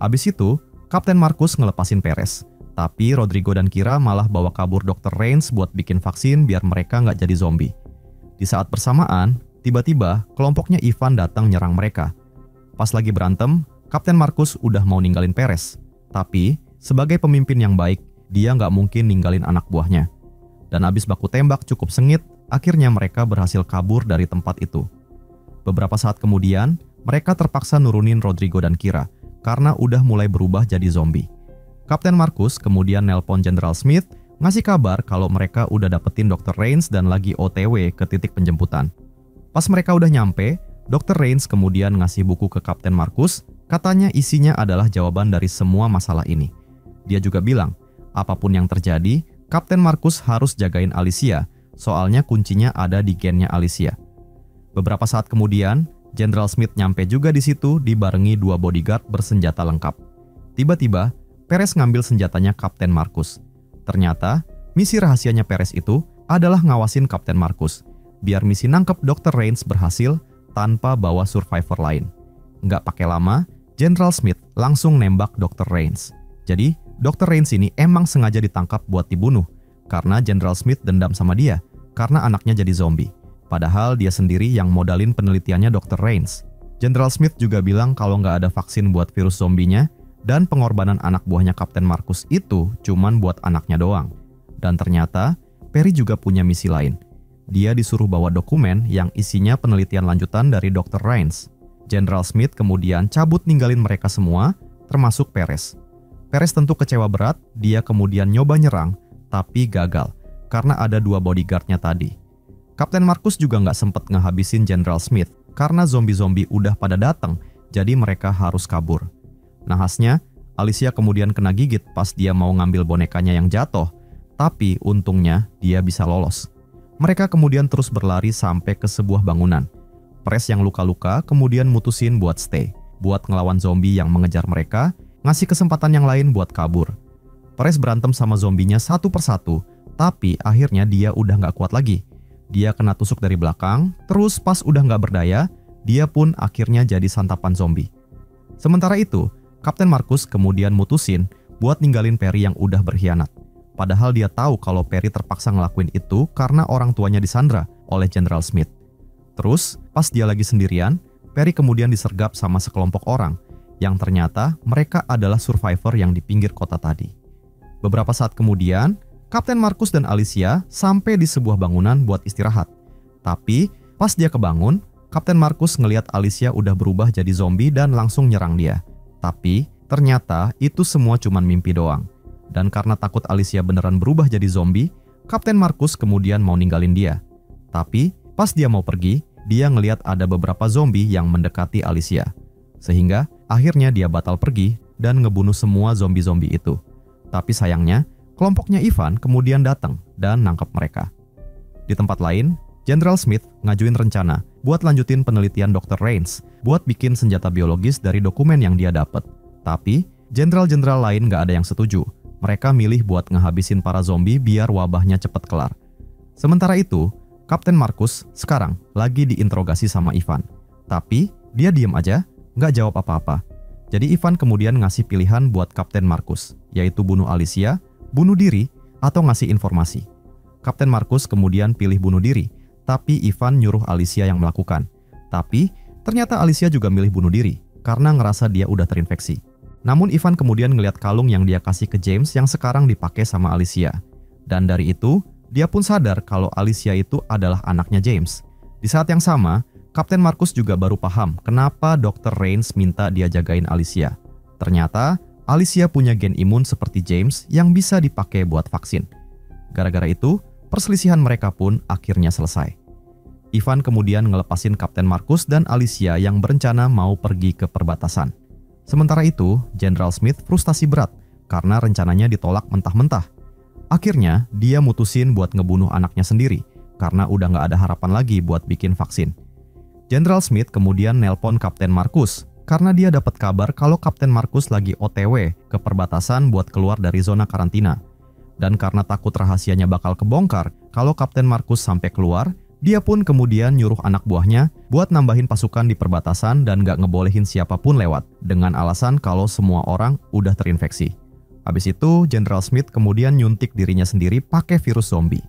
Speaker 1: Abis itu, Kapten Marcus ngelepasin Perez. Tapi Rodrigo dan Kira malah bawa kabur Dr. Rains buat bikin vaksin biar mereka nggak jadi zombie. Di saat bersamaan, tiba-tiba kelompoknya Ivan datang nyerang mereka. Pas lagi berantem, Kapten Marcus udah mau ninggalin Perez. Tapi, sebagai pemimpin yang baik, dia nggak mungkin ninggalin anak buahnya. Dan abis baku tembak cukup sengit, akhirnya mereka berhasil kabur dari tempat itu. Beberapa saat kemudian, mereka terpaksa nurunin Rodrigo dan Kira, karena udah mulai berubah jadi zombie. Kapten Marcus kemudian nelpon Jenderal Smith, ngasih kabar kalau mereka udah dapetin Dr. Rains dan lagi OTW ke titik penjemputan. Pas mereka udah nyampe, Dr. Rains kemudian ngasih buku ke Kapten Marcus, katanya isinya adalah jawaban dari semua masalah ini. Dia juga bilang, apapun yang terjadi, Kapten Marcus harus jagain Alicia, soalnya kuncinya ada di gennya Alicia. Beberapa saat kemudian, Jenderal Smith nyampe juga di situ dibarengi 2 bodyguard bersenjata lengkap. Tiba-tiba, Perez ngambil senjatanya Kapten Marcus. Ternyata, misi rahasianya Perez itu adalah ngawasin Kapten Marcus, biar misi nangkep Dr. Rains berhasil tanpa bawa survivor lain. Nggak pakai lama, Jenderal Smith langsung nembak Dr. Rains. Jadi, Dr. Rains ini emang sengaja ditangkap buat dibunuh, karena Jenderal Smith dendam sama dia, karena anaknya jadi zombie. Padahal dia sendiri yang modalin penelitiannya Dr. Rains. Jenderal Smith juga bilang kalau nggak ada vaksin buat virus zombinya, dan pengorbanan anak buahnya Kapten Marcus itu cuman buat anaknya doang. Dan ternyata, Perry juga punya misi lain. Dia disuruh bawa dokumen yang isinya penelitian lanjutan dari Dr. Rains. Jenderal Smith kemudian cabut ninggalin mereka semua, termasuk Perez. Perez tentu kecewa berat, dia kemudian nyoba nyerang, tapi gagal, karena ada 2 bodyguardnya tadi. Kapten Marcus juga nggak sempet ngehabisin Jenderal Smith, karena zombie-zombie udah pada datang, jadi mereka harus kabur. Nahasnya, Alicia kemudian kena gigit pas dia mau ngambil bonekanya yang jatuh, tapi untungnya dia bisa lolos. Mereka kemudian terus berlari sampai ke sebuah bangunan. Perez yang luka-luka kemudian mutusin buat stay, buat ngelawan zombie yang mengejar mereka, ngasih kesempatan yang lain buat kabur. Perez berantem sama zombinya satu persatu, tapi akhirnya dia udah nggak kuat lagi. Dia kena tusuk dari belakang, terus pas udah nggak berdaya, dia pun akhirnya jadi santapan zombie. Sementara itu, Kapten Marcus kemudian mutusin buat ninggalin Perry yang udah berkhianat. Padahal dia tahu kalau Perry terpaksa ngelakuin itu karena orang tuanya disandra oleh General Smith. Terus, pas dia lagi sendirian, Perry kemudian disergap sama sekelompok orang yang ternyata mereka adalah survivor yang di pinggir kota tadi. Beberapa saat kemudian, Kapten Marcus dan Alicia sampai di sebuah bangunan buat istirahat. Tapi, pas dia kebangun, Kapten Marcus ngelihat Alicia udah berubah jadi zombie dan langsung nyerang dia. Tapi, ternyata itu semua cuman mimpi doang. Dan karena takut Alicia beneran berubah jadi zombie, Kapten Marcus kemudian mau ninggalin dia. Tapi, pas dia mau pergi, dia ngelihat ada beberapa zombie yang mendekati Alicia. Sehingga akhirnya dia batal pergi dan ngebunuh semua zombie-zombie itu. Tapi sayangnya, kelompoknya Ivan kemudian datang dan nangkep mereka. Di tempat lain, General Smith ngajuin rencana buat lanjutin penelitian Dr. Rains buat bikin senjata biologis dari dokumen yang dia dapat. Tapi, jenderal-jenderal lain gak ada yang setuju. Mereka milih buat ngehabisin para zombie biar wabahnya cepet kelar. Sementara itu, Kapten Marcus sekarang lagi diinterogasi sama Ivan. Tapi dia diem aja, nggak jawab apa-apa. Jadi Ivan kemudian ngasih pilihan buat Kapten Marcus, yaitu bunuh Alicia, bunuh diri, atau ngasih informasi. Kapten Marcus kemudian pilih bunuh diri, tapi Ivan nyuruh Alicia yang melakukan. Tapi ternyata Alicia juga milih bunuh diri, karena ngerasa dia udah terinfeksi. Namun Ivan kemudian ngeliat kalung yang dia kasih ke James yang sekarang dipakai sama Alicia. Dan dari itu, dia pun sadar kalau Alicia itu adalah anaknya James. Di saat yang sama, Kapten Marcus juga baru paham kenapa Dr. Rains minta dia jagain Alicia. Ternyata, Alicia punya gen imun seperti James yang bisa dipakai buat vaksin. Gara-gara itu, perselisihan mereka pun akhirnya selesai. Ivan kemudian ngelepasin Kapten Marcus dan Alicia yang berencana mau pergi ke perbatasan. Sementara itu, General Smith frustasi berat karena rencananya ditolak mentah-mentah. Akhirnya, dia mutusin buat ngebunuh anaknya sendiri karena udah gak ada harapan lagi buat bikin vaksin. General Smith kemudian nelpon Kapten Marcus karena dia dapat kabar kalau Kapten Marcus lagi OTW ke perbatasan buat keluar dari zona karantina. Dan karena takut rahasianya bakal kebongkar kalau Kapten Marcus sampai keluar, dia pun kemudian nyuruh anak buahnya buat nambahin pasukan di perbatasan dan gak ngebolehin siapapun lewat dengan alasan kalau semua orang udah terinfeksi. Habis itu, General Smith kemudian nyuntik dirinya sendiri pakai virus zombie.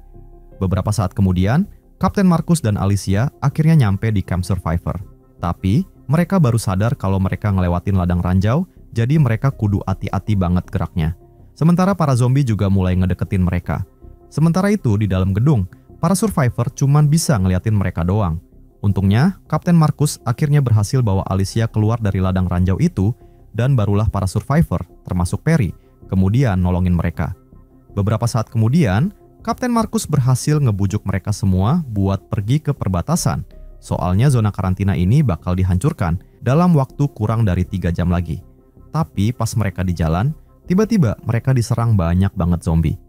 Speaker 1: Beberapa saat kemudian, Kapten Marcus dan Alicia akhirnya nyampe di Camp Survivor. Tapi, mereka baru sadar kalau mereka ngelewatin ladang ranjau, jadi mereka kudu hati-hati banget geraknya. Sementara para zombie juga mulai ngedeketin mereka. Sementara itu, di dalam gedung, para survivor cuman bisa ngeliatin mereka doang. Untungnya, Kapten Marcus akhirnya berhasil bawa Alicia keluar dari ladang ranjau itu, dan barulah para survivor, termasuk Perry, kemudian nolongin mereka. Beberapa saat kemudian, Kapten Marcus berhasil ngebujuk mereka semua buat pergi ke perbatasan. Soalnya zona karantina ini bakal dihancurkan dalam waktu kurang dari 3 jam lagi. Tapi pas mereka di jalan, tiba-tiba mereka diserang banyak banget zombie.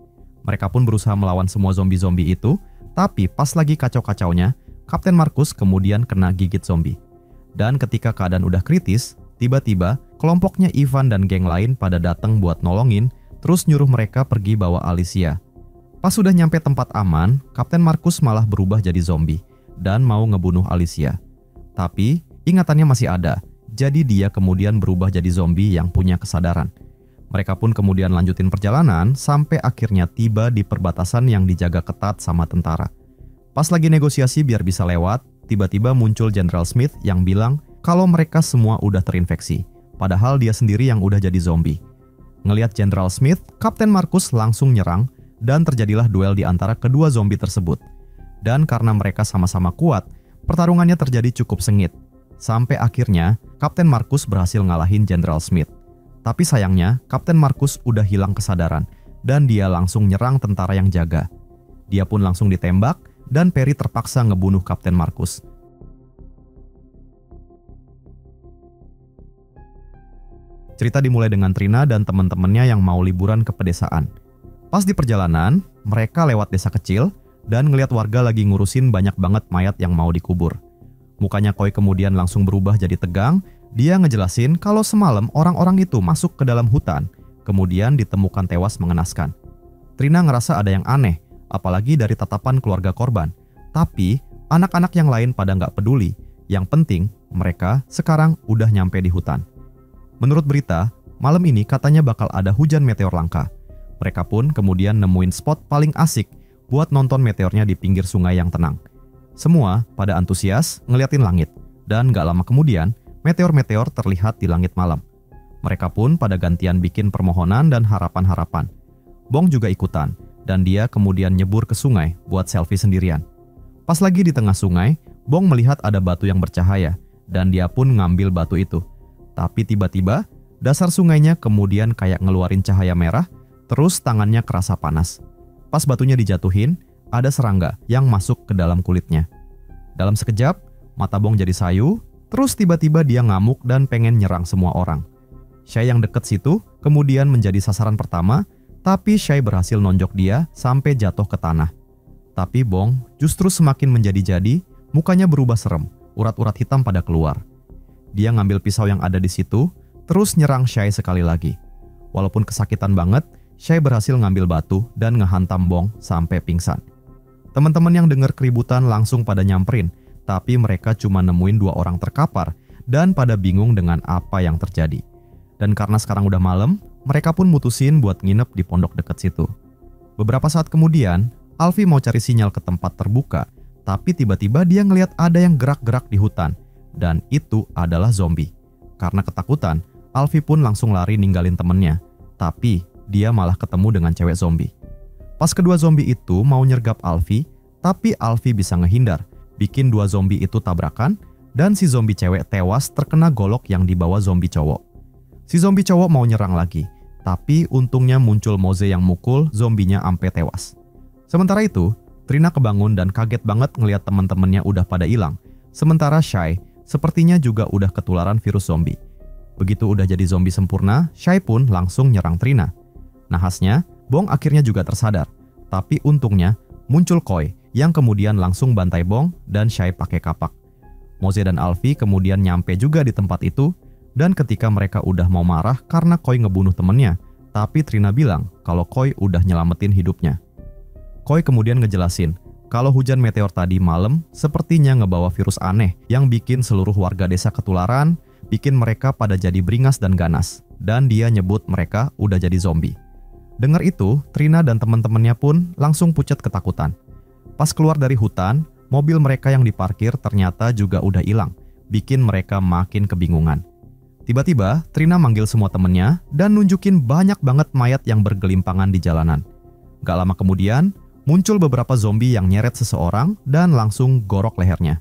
Speaker 1: Mereka pun berusaha melawan semua zombie-zombie itu, tapi pas lagi kacau-kacaunya, Kapten Marcus kemudian kena gigit zombie. Dan ketika keadaan udah kritis, tiba-tiba kelompoknya Ivan dan geng lain pada datang buat nolongin, terus nyuruh mereka pergi bawa Alicia. Pas sudah nyampe tempat aman, Kapten Marcus malah berubah jadi zombie dan mau ngebunuh Alicia. Tapi ingatannya masih ada, jadi dia kemudian berubah jadi zombie yang punya kesadaran. Mereka pun kemudian lanjutin perjalanan sampai akhirnya tiba di perbatasan yang dijaga ketat sama tentara. Pas lagi negosiasi biar bisa lewat, tiba-tiba muncul General Smith yang bilang kalau mereka semua udah terinfeksi. Padahal dia sendiri yang udah jadi zombie. Ngelihat General Smith, Kapten Marcus langsung nyerang dan terjadilah duel di antara kedua zombie tersebut. Dan karena mereka sama-sama kuat, pertarungannya terjadi cukup sengit. Sampai akhirnya, Kapten Marcus berhasil ngalahin General Smith. Tapi sayangnya, Kapten Marcus udah hilang kesadaran dan dia langsung nyerang tentara yang jaga. Dia pun langsung ditembak dan Perry terpaksa ngebunuh Kapten Marcus. Cerita dimulai dengan Trina dan teman-temannya yang mau liburan ke pedesaan. Pas di perjalanan, mereka lewat desa kecil dan ngelihat warga lagi ngurusin banyak banget mayat yang mau dikubur. Mukanya Koi kemudian langsung berubah jadi tegang. Dia ngejelasin kalau semalam orang-orang itu masuk ke dalam hutan, kemudian ditemukan tewas mengenaskan. Trina ngerasa ada yang aneh, apalagi dari tatapan keluarga korban. Tapi anak-anak yang lain pada nggak peduli. Yang penting mereka sekarang udah nyampe di hutan. Menurut berita, malam ini katanya bakal ada hujan meteor langka. Mereka pun kemudian nemuin spot paling asik buat nonton meteornya di pinggir sungai yang tenang. Semua pada antusias ngeliatin langit, dan gak lama kemudian meteor-meteor terlihat di langit malam. Mereka pun pada gantian bikin permohonan dan harapan-harapan. Bong juga ikutan, dan dia kemudian nyebur ke sungai buat selfie sendirian. Pas lagi di tengah sungai, Bong melihat ada batu yang bercahaya, dan dia pun ngambil batu itu. Tapi tiba-tiba, dasar sungainya kemudian kayak ngeluarin cahaya merah, terus tangannya kerasa panas. Pas batunya dijatuhin, ada serangga yang masuk ke dalam kulitnya. Dalam sekejap, mata Bong jadi sayu, terus tiba-tiba dia ngamuk dan pengen nyerang semua orang. Shay yang deket situ kemudian menjadi sasaran pertama, tapi Shay berhasil nonjok dia sampai jatuh ke tanah. Tapi Bong justru semakin menjadi-jadi, mukanya berubah serem, urat-urat hitam pada keluar. Dia ngambil pisau yang ada di situ, terus nyerang Shay sekali lagi. Walaupun kesakitan banget, Shay berhasil ngambil batu dan ngehantam Bong sampai pingsan. Teman-teman yang dengar keributan langsung pada nyamperin, tapi mereka cuma nemuin 2 orang terkapar dan pada bingung dengan apa yang terjadi. Dan karena sekarang udah malam, mereka pun mutusin buat nginep di pondok dekat situ. Beberapa saat kemudian, Alfie mau cari sinyal ke tempat terbuka, tapi tiba-tiba dia ngelihat ada yang gerak-gerak di hutan, dan itu adalah zombie. Karena ketakutan, Alfie pun langsung lari ninggalin temennya, tapi dia malah ketemu dengan cewek zombie. Pas kedua zombie itu mau nyergap Alfie, tapi Alfie bisa ngehindar, bikin 2 zombie itu tabrakan, dan si zombie cewek tewas terkena golok yang dibawa zombie cowok. Si zombie cowok mau nyerang lagi, tapi untungnya muncul Moze yang mukul zombinya ampe tewas. Sementara itu, Trina kebangun dan kaget banget ngelihat teman-temannya udah pada hilang. Sementara Shay sepertinya juga udah ketularan virus zombie. Begitu udah jadi zombie sempurna, Shay pun langsung nyerang Trina. Nahasnya, Bong akhirnya juga tersadar. Tapi untungnya muncul Koi yang kemudian langsung bantai Bong dan Shay pakai kapak. Moze dan Alfie kemudian nyampe juga di tempat itu. Dan ketika mereka udah mau marah karena Koi ngebunuh temennya, tapi Trina bilang kalau Koi udah nyelamatin hidupnya. Koi kemudian ngejelasin kalau hujan meteor tadi malam sepertinya ngebawa virus aneh yang bikin seluruh warga desa ketularan, bikin mereka pada jadi beringas dan ganas, dan dia nyebut mereka udah jadi zombie. Dengar itu, Trina dan teman-temannya pun langsung pucat ketakutan. Pas keluar dari hutan, mobil mereka yang diparkir ternyata juga udah hilang, bikin mereka makin kebingungan. Tiba-tiba, Trina manggil semua temennya dan nunjukin banyak banget mayat yang bergelimpangan di jalanan. Gak lama kemudian, muncul beberapa zombie yang nyeret seseorang dan langsung gorok lehernya.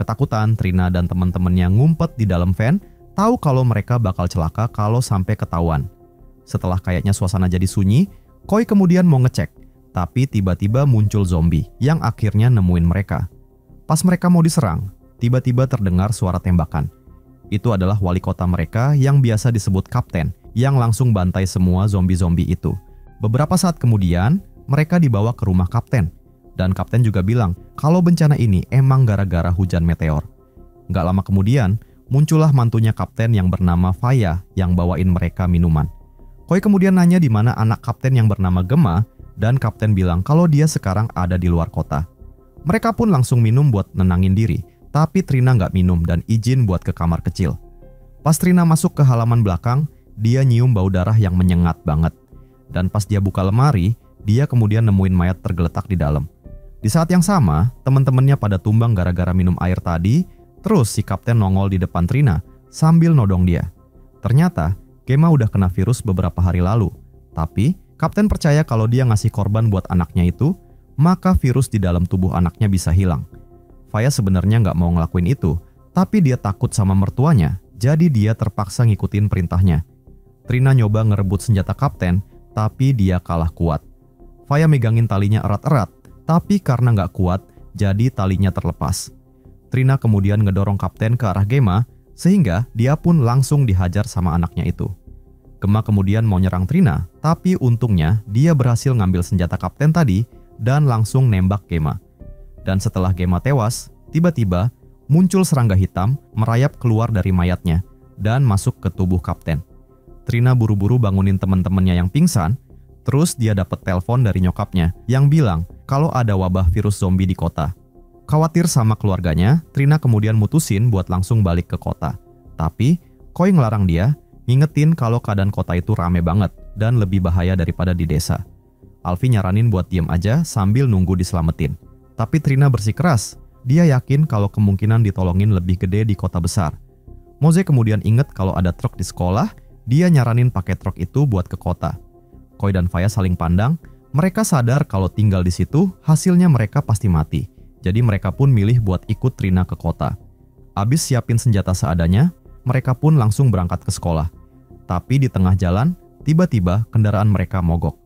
Speaker 1: Ketakutan, Trina dan teman-temannya ngumpet di dalam van, tahu kalau mereka bakal celaka kalau sampai ketahuan. Setelah kayaknya suasana jadi sunyi, Koi kemudian mau ngecek, tapi tiba-tiba muncul zombie yang akhirnya nemuin mereka. Pas mereka mau diserang, tiba-tiba terdengar suara tembakan. Itu adalah wali kota mereka yang biasa disebut Kapten, yang langsung bantai semua zombie-zombie itu. Beberapa saat kemudian, mereka dibawa ke rumah Kapten. Dan Kapten juga bilang kalau bencana ini emang gara-gara hujan meteor. Gak lama kemudian, muncullah mantunya Kapten yang bernama Faya yang bawain mereka minuman. Koi kemudian nanya di mana anak Kapten yang bernama Gemma, dan Kapten bilang kalau dia sekarang ada di luar kota. Mereka pun langsung minum buat nenangin diri. Tapi Trina nggak minum dan izin buat ke kamar kecil. Pas Trina masuk ke halaman belakang, dia nyium bau darah yang menyengat banget. Dan pas dia buka lemari, dia kemudian nemuin mayat tergeletak di dalam. Di saat yang sama, teman-temannya pada tumbang gara-gara minum air tadi, terus si Kapten nongol di depan Trina sambil nodong dia. Ternyata, Gemma udah kena virus beberapa hari lalu. Tapi, Kapten percaya kalau dia ngasih korban buat anaknya itu, maka virus di dalam tubuh anaknya bisa hilang. Faya sebenarnya nggak mau ngelakuin itu, tapi dia takut sama mertuanya, jadi dia terpaksa ngikutin perintahnya. Trina nyoba ngerebut senjata Kapten, tapi dia kalah kuat. Faya megangin talinya erat-erat, tapi karena nggak kuat, jadi talinya terlepas. Trina kemudian ngedorong Kapten ke arah Gemma, sehingga dia pun langsung dihajar sama anaknya itu. Gemma kemudian mau nyerang Trina, tapi untungnya dia berhasil ngambil senjata Kapten tadi dan langsung nembak Gemma. Dan setelah Gemma tewas, tiba-tiba muncul serangga hitam merayap keluar dari mayatnya dan masuk ke tubuh Kapten. Trina buru-buru bangunin teman-temannya yang pingsan, terus dia dapat telepon dari nyokapnya yang bilang kalau ada wabah virus zombie di kota. Khawatir sama keluarganya, Trina kemudian mutusin buat langsung balik ke kota. Tapi, Koi ngelarang dia, ngingetin kalau keadaan kota itu rame banget dan lebih bahaya daripada di desa. Alfie nyaranin buat diem aja sambil nunggu diselamatin. Tapi Trina bersikeras, dia yakin kalau kemungkinan ditolongin lebih gede di kota besar. Moze kemudian inget kalau ada truk di sekolah, dia nyaranin pakai truk itu buat ke kota. Koi dan Faya saling pandang, mereka sadar kalau tinggal di situ hasilnya mereka pasti mati. Jadi mereka pun milih buat ikut Trina ke kota. Abis siapin senjata seadanya, mereka pun langsung berangkat ke sekolah. Tapi di tengah jalan, tiba-tiba kendaraan mereka mogok.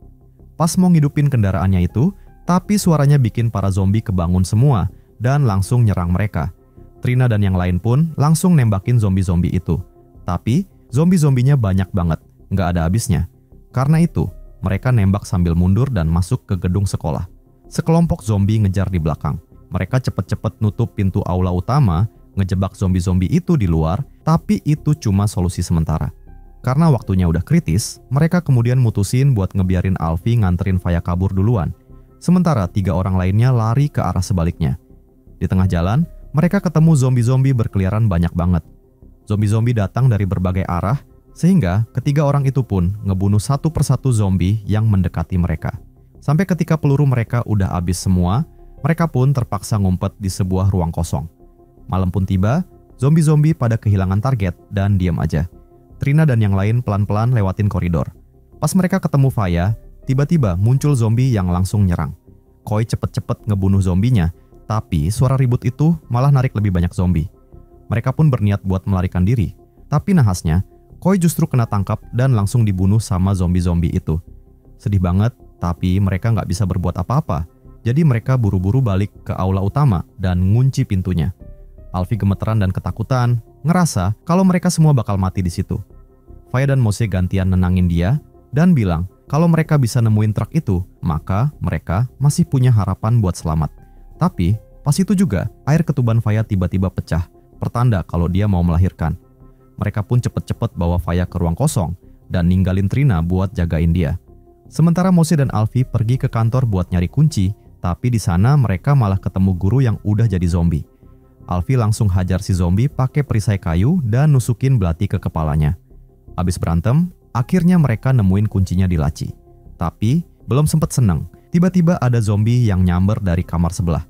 Speaker 1: Pas mau ngidupin kendaraannya itu, tapi suaranya bikin para zombie kebangun semua dan langsung nyerang mereka. Trina dan yang lain pun langsung nembakin zombie-zombie itu. Tapi zombie-zombinya banyak banget, nggak ada habisnya. Karena itu, mereka nembak sambil mundur dan masuk ke gedung sekolah. Sekelompok zombie ngejar di belakang. Mereka cepet-cepet nutup pintu aula utama, ngejebak zombie-zombie itu di luar, tapi itu cuma solusi sementara. Karena waktunya udah kritis, mereka kemudian mutusin buat ngebiarin Alfie nganterin Faya kabur duluan. Sementara 3 orang lainnya lari ke arah sebaliknya. Di tengah jalan, mereka ketemu zombie-zombie berkeliaran banyak banget. Zombie-zombie datang dari berbagai arah, sehingga ketiga orang itu pun ngebunuh satu persatu zombie yang mendekati mereka. Sampai ketika peluru mereka udah habis semua, mereka pun terpaksa ngumpet di sebuah ruang kosong. Malam pun tiba, zombie-zombie pada kehilangan target dan diam aja. Trina dan yang lain pelan-pelan lewatin koridor. Pas mereka ketemu Faya, tiba-tiba muncul zombie yang langsung nyerang. Koi cepet-cepet ngebunuh zombinya, tapi suara ribut itu malah narik lebih banyak zombie. Mereka pun berniat buat melarikan diri, tapi nahasnya, Koi justru kena tangkap dan langsung dibunuh sama zombie-zombie itu. Sedih banget, tapi mereka nggak bisa berbuat apa-apa. Jadi mereka buru-buru balik ke aula utama dan ngunci pintunya. Alfie gemeteran dan ketakutan, ngerasa kalau mereka semua bakal mati di situ. Faya dan Moze gantian nenangin dia dan bilang kalau mereka bisa nemuin truk itu, maka mereka masih punya harapan buat selamat. Tapi pas itu juga air ketuban Faya tiba-tiba pecah, pertanda kalau dia mau melahirkan. Mereka pun cepet-cepet bawa Faya ke ruang kosong dan ninggalin Trina buat jagain dia. Sementara Moze dan Alfie pergi ke kantor buat nyari kunci, tapi di sana mereka malah ketemu guru yang udah jadi zombie. Alfie langsung hajar si zombie pakai perisai kayu dan nusukin belati ke kepalanya. Abis berantem, akhirnya mereka nemuin kuncinya di laci. Tapi belum sempet seneng, tiba-tiba ada zombie yang nyamber dari kamar sebelah.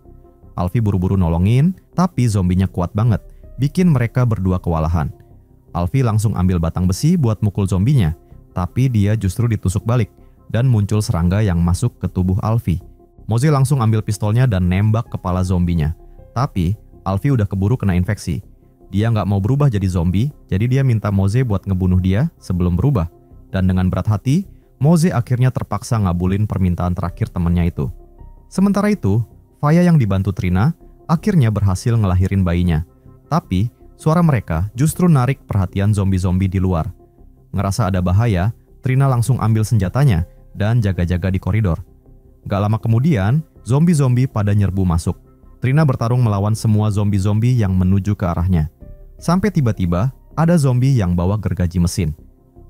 Speaker 1: Alfie buru-buru nolongin, tapi zombinya kuat banget, bikin mereka berdua kewalahan. Alfie langsung ambil batang besi buat mukul zombinya, tapi dia justru ditusuk balik dan muncul serangga yang masuk ke tubuh Alfie. Moze langsung ambil pistolnya dan nembak kepala zombinya. Tapi Alfie udah keburu kena infeksi. Dia nggak mau berubah jadi zombie, jadi dia minta Moze buat ngebunuh dia sebelum berubah. Dan dengan berat hati, Moze akhirnya terpaksa ngabulin permintaan terakhir temannya itu. Sementara itu, Faya yang dibantu Trina akhirnya berhasil ngelahirin bayinya. Tapi suara mereka justru narik perhatian zombie-zombie di luar. Ngerasa ada bahaya, Trina langsung ambil senjatanya dan jaga-jaga di koridor. Gak lama kemudian, zombie-zombie pada nyerbu masuk. Trina bertarung melawan semua zombie-zombie yang menuju ke arahnya. Sampai tiba-tiba, ada zombie yang bawa gergaji mesin.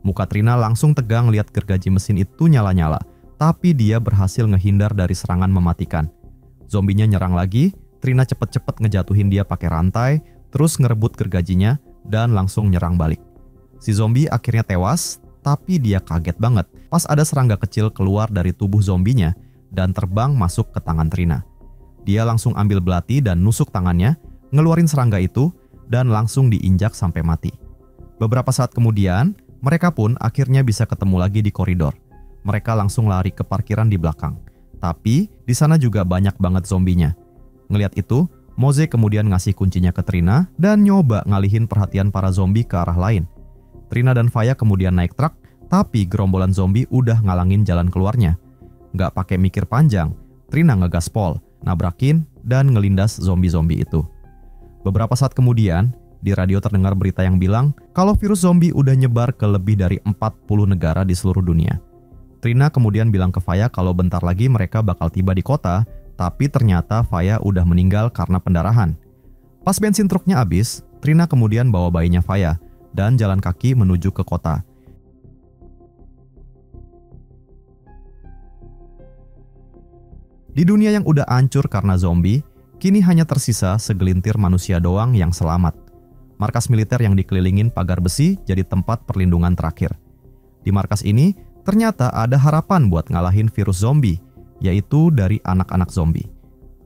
Speaker 1: Muka Trina langsung tegang lihat gergaji mesin itu nyala-nyala, tapi dia berhasil ngehindar dari serangan mematikan. Zombinya nyerang lagi, Trina cepet-cepet ngejatuhin dia pakai rantai, terus ngerebut gergajinya, dan langsung nyerang balik. Si zombie akhirnya tewas, tapi dia kaget banget pas ada serangga kecil keluar dari tubuh zombinya dan terbang masuk ke tangan Trina. Dia langsung ambil belati dan nusuk tangannya, ngeluarin serangga itu, dan langsung diinjak sampai mati. Beberapa saat kemudian, mereka pun akhirnya bisa ketemu lagi di koridor. Mereka langsung lari ke parkiran di belakang. Tapi di sana juga banyak banget zombinya. Ngelihat itu, Moze kemudian ngasih kuncinya ke Trina dan nyoba ngalihin perhatian para zombie ke arah lain. Trina dan Faya kemudian naik truk, tapi gerombolan zombie udah ngalangin jalan keluarnya. Nggak pakai mikir panjang, Trina ngegaspol, nabrakin, dan ngelindas zombie-zombie itu. Beberapa saat kemudian, di radio terdengar berita yang bilang kalau virus zombie udah nyebar ke lebih dari 40 negara di seluruh dunia. Trina kemudian bilang ke Faya kalau bentar lagi mereka bakal tiba di kota, tapi ternyata Faya udah meninggal karena pendarahan. Pas bensin truknya habis, Trina kemudian bawa bayinya Faya dan jalan kaki menuju ke kota. Di dunia yang udah hancur karena zombie, kini hanya tersisa segelintir manusia doang yang selamat. Markas militer yang dikelilingin pagar besi jadi tempat perlindungan terakhir. Di markas ini, ternyata ada harapan buat ngalahin virus zombie, yaitu dari anak-anak zombie.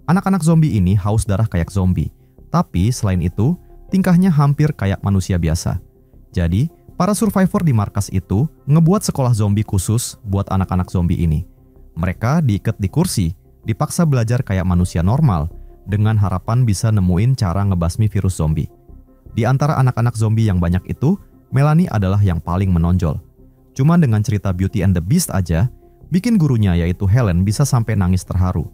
Speaker 1: Anak-anak zombie ini haus darah kayak zombie, tapi selain itu, tingkahnya hampir kayak manusia biasa. Jadi, para survivor di markas itu ngebuat sekolah zombie khusus buat anak-anak zombie ini. Mereka diikat di kursi, dipaksa belajar kayak manusia normal, dengan harapan bisa nemuin cara ngebasmi virus zombie. Di antara anak-anak zombie yang banyak itu, Melanie adalah yang paling menonjol. Cuma dengan cerita Beauty and the Beast aja, bikin gurunya yaitu Helen bisa sampai nangis terharu.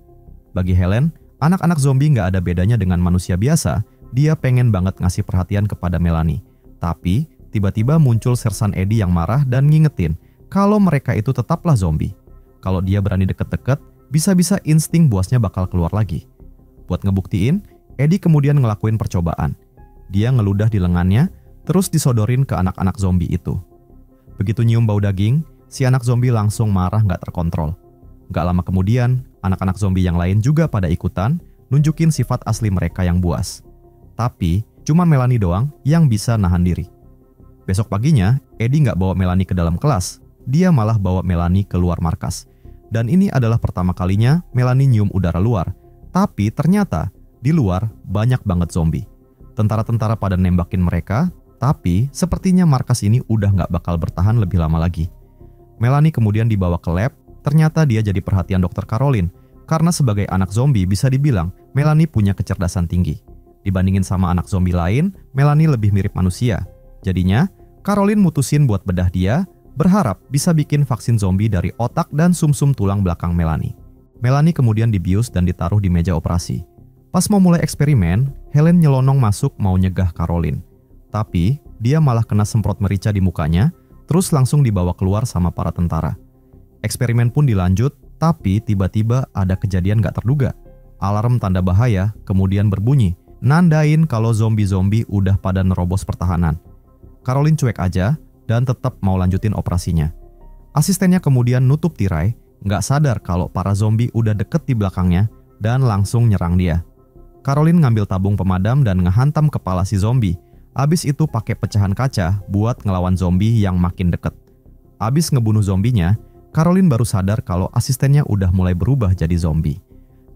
Speaker 1: Bagi Helen, anak-anak zombie nggak ada bedanya dengan manusia biasa, dia pengen banget ngasih perhatian kepada Melanie. Tapi, tiba-tiba muncul Sersan Eddie yang marah dan ngingetin kalau mereka itu tetaplah zombie. Kalau dia berani deket-deket, bisa-bisa insting buasnya bakal keluar lagi. Buat ngebuktiin, Eddie kemudian ngelakuin percobaan. Dia ngeludah di lengannya, terus disodorin ke anak-anak zombie itu. Begitu nyium bau daging, si anak zombie langsung marah nggak terkontrol. Nggak lama kemudian, anak-anak zombie yang lain juga pada ikutan, nunjukin sifat asli mereka yang buas. Tapi, cuma Melanie doang yang bisa nahan diri. Besok paginya, Eddie nggak bawa Melanie ke dalam kelas, dia malah bawa Melanie keluar markas. Dan ini adalah pertama kalinya Melanie nyium udara luar, tapi ternyata di luar banyak banget zombie. Tentara-tentara pada nembakin mereka, tapi sepertinya markas ini udah nggak bakal bertahan lebih lama lagi. Melanie kemudian dibawa ke lab, ternyata dia jadi perhatian dokter Caroline, karena sebagai anak zombie bisa dibilang Melanie punya kecerdasan tinggi. Dibandingin sama anak zombie lain, Melanie lebih mirip manusia. Jadinya, Caroline mutusin buat bedah dia, berharap bisa bikin vaksin zombie dari otak dan sumsum tulang belakang Melanie. Melanie kemudian dibius dan ditaruh di meja operasi. Pas mau mulai eksperimen, Helen nyelonong masuk mau nyegah Caroline. Tapi, dia malah kena semprot merica di mukanya, terus langsung dibawa keluar sama para tentara. Eksperimen pun dilanjut, tapi tiba-tiba ada kejadian gak terduga. Alarm tanda bahaya kemudian berbunyi, nandain kalau zombie-zombie udah pada nerobos pertahanan. Caroline cuek aja dan tetap mau lanjutin operasinya. Asistennya kemudian nutup tirai, gak sadar kalau para zombie udah deket di belakangnya dan langsung nyerang dia. Caroline ngambil tabung pemadam dan ngehantam kepala si zombie. Abis itu pakai pecahan kaca buat ngelawan zombie yang makin deket. Abis ngebunuh zombinya, Caroline baru sadar kalau asistennya udah mulai berubah jadi zombie.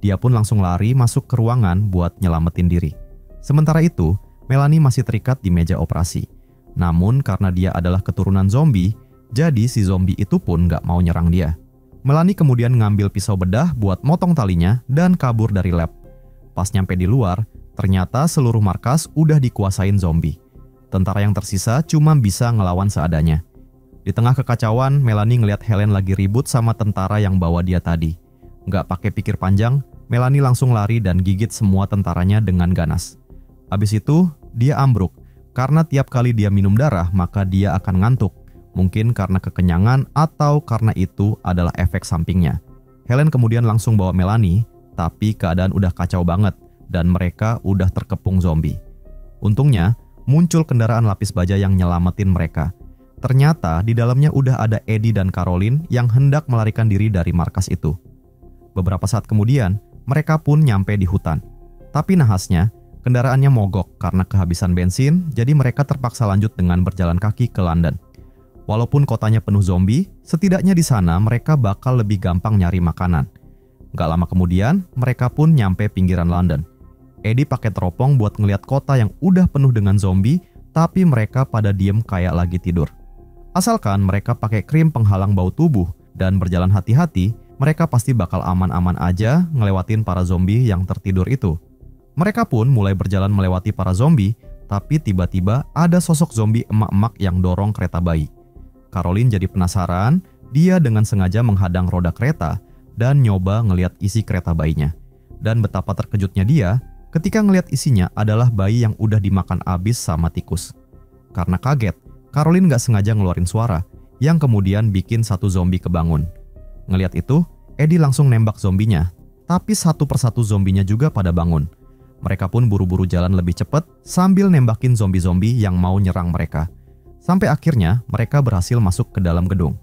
Speaker 1: Dia pun langsung lari masuk ke ruangan buat nyelamatin diri. Sementara itu, Melanie masih terikat di meja operasi. Namun karena dia adalah keturunan zombie, jadi si zombie itu pun gak mau nyerang dia. Melanie kemudian ngambil pisau bedah buat motong talinya dan kabur dari lab. Pas nyampe di luar, ternyata seluruh markas udah dikuasain zombie. Tentara yang tersisa cuma bisa ngelawan seadanya. Di tengah kekacauan, Melanie ngeliat Helen lagi ribut sama tentara yang bawa dia tadi. Nggak pakai pikir panjang, Melanie langsung lari dan gigit semua tentaranya dengan ganas. Habis itu, dia ambruk. Karena tiap kali dia minum darah, maka dia akan ngantuk. Mungkin karena kekenyangan atau karena itu adalah efek sampingnya. Helen kemudian langsung bawa Melanie, tapi keadaan udah kacau banget dan mereka udah terkepung zombie. Untungnya, muncul kendaraan lapis baja yang nyelamatin mereka. Ternyata di dalamnya udah ada Eddie dan Caroline yang hendak melarikan diri dari markas itu. Beberapa saat kemudian, mereka pun nyampe di hutan. Tapi nahasnya, kendaraannya mogok karena kehabisan bensin, jadi mereka terpaksa lanjut dengan berjalan kaki ke London. Walaupun kotanya penuh zombie, setidaknya di sana mereka bakal lebih gampang nyari makanan. Gak lama kemudian, mereka pun nyampe pinggiran London. Eddie pakai teropong buat ngeliat kota yang udah penuh dengan zombie, tapi mereka pada diem kayak lagi tidur. Asalkan mereka pakai krim penghalang bau tubuh dan berjalan hati-hati, mereka pasti bakal aman-aman aja ngelewatin para zombie yang tertidur itu. Mereka pun mulai berjalan melewati para zombie, tapi tiba-tiba ada sosok zombie emak-emak yang dorong kereta bayi. Caroline jadi penasaran, dia dengan sengaja menghadang roda kereta dan nyoba ngeliat isi kereta bayinya. Dan betapa terkejutnya dia ketika ngeliat isinya adalah bayi yang udah dimakan abis sama tikus. Karena kaget, Caroline gak sengaja ngeluarin suara, yang kemudian bikin satu zombie kebangun. Ngeliat itu, Eddie langsung nembak zombinya, tapi satu persatu zombinya juga pada bangun. Mereka pun buru-buru jalan lebih cepat sambil nembakin zombie-zombie yang mau nyerang mereka. Sampai akhirnya mereka berhasil masuk ke dalam gedung.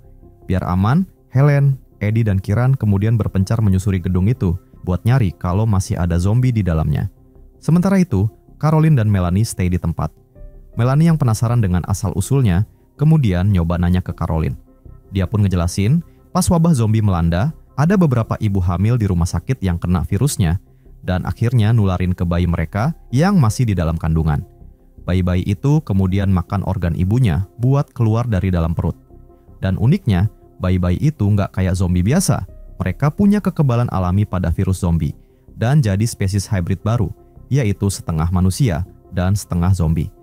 Speaker 1: Biar aman, Helen, Eddie dan Kieran kemudian berpencar menyusuri gedung itu buat nyari kalau masih ada zombie di dalamnya. Sementara itu, Caroline dan Melanie stay di tempat. Melanie yang penasaran dengan asal-usulnya, kemudian nyoba nanya ke Caroline. Dia pun ngejelasin, pas wabah zombie melanda, ada beberapa ibu hamil di rumah sakit yang kena virusnya, dan akhirnya nularin ke bayi mereka yang masih di dalam kandungan. Bayi-bayi itu kemudian makan organ ibunya buat keluar dari dalam perut. Dan uniknya, bayi-bayi itu nggak kayak zombie biasa. Mereka punya kekebalan alami pada virus zombie, dan jadi spesies hybrid baru, yaitu setengah manusia dan setengah zombie.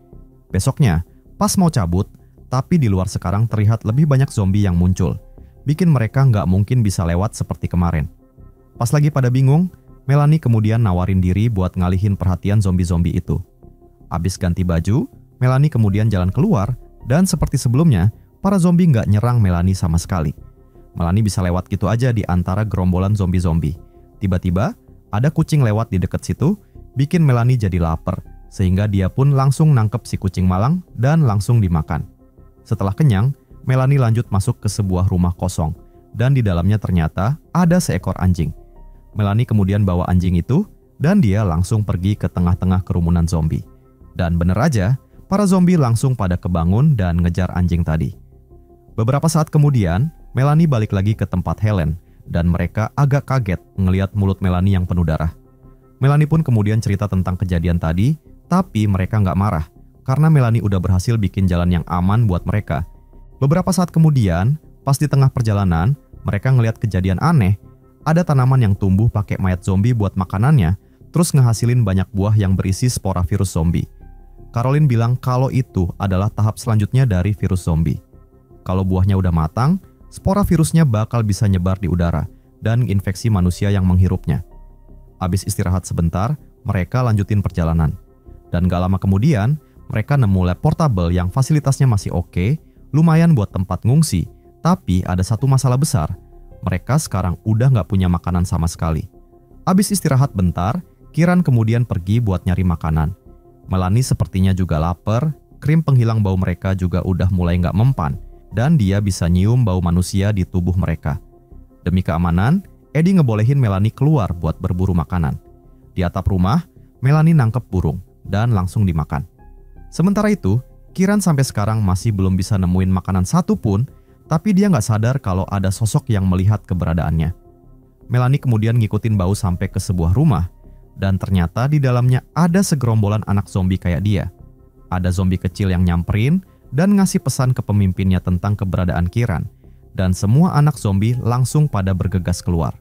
Speaker 1: Besoknya, pas mau cabut, tapi di luar sekarang terlihat lebih banyak zombie yang muncul, bikin mereka nggak mungkin bisa lewat seperti kemarin. Pas lagi pada bingung, Melanie kemudian nawarin diri buat ngalihin perhatian zombie-zombie itu. Abis ganti baju, Melanie kemudian jalan keluar, dan seperti sebelumnya, para zombie nggak nyerang Melanie sama sekali. Melanie bisa lewat gitu aja di antara gerombolan zombie-zombie. Tiba-tiba, ada kucing lewat di dekat situ, bikin Melanie jadi lapar, sehingga dia pun langsung nangkep si kucing malang dan langsung dimakan. Setelah kenyang, Melanie lanjut masuk ke sebuah rumah kosong, dan di dalamnya ternyata ada seekor anjing. Melanie kemudian bawa anjing itu, dan dia langsung pergi ke tengah-tengah kerumunan zombie. Dan bener aja, para zombie langsung pada kebangun dan ngejar anjing tadi. Beberapa saat kemudian, Melanie balik lagi ke tempat Helen, dan mereka agak kaget ngelihat mulut Melanie yang penuh darah. Melanie pun kemudian cerita tentang kejadian tadi, tapi mereka nggak marah, karena Melanie udah berhasil bikin jalan yang aman buat mereka. Beberapa saat kemudian, pas di tengah perjalanan, mereka ngelihat kejadian aneh. Ada tanaman yang tumbuh pakai mayat zombie buat makanannya, terus ngehasilin banyak buah yang berisi spora virus zombie. Caroline bilang kalau itu adalah tahap selanjutnya dari virus zombie. Kalau buahnya udah matang, spora virusnya bakal bisa nyebar di udara dan infeksi manusia yang menghirupnya. Abis istirahat sebentar, mereka lanjutin perjalanan. Dan gak lama kemudian, mereka nemu lab portable yang fasilitasnya masih oke, lumayan buat tempat ngungsi. Tapi ada satu masalah besar, mereka sekarang udah gak punya makanan sama sekali. Abis istirahat bentar, Kieran kemudian pergi buat nyari makanan. Melanie sepertinya juga lapar, krim penghilang bau mereka juga udah mulai gak mempan, dan dia bisa nyium bau manusia di tubuh mereka. Demi keamanan, Eddie ngebolehin Melanie keluar buat berburu makanan. Di atap rumah, Melanie nangkep burung dan langsung dimakan. Sementara itu, Kieran sampai sekarang masih belum bisa nemuin makanan satu pun, tapi dia nggak sadar kalau ada sosok yang melihat keberadaannya. Melanie kemudian ngikutin bau sampai ke sebuah rumah, dan ternyata di dalamnya ada segerombolan anak zombie kayak dia. Ada zombie kecil yang nyamperin dan ngasih pesan ke pemimpinnya tentang keberadaan Kieran, dan semua anak zombie langsung pada bergegas keluar.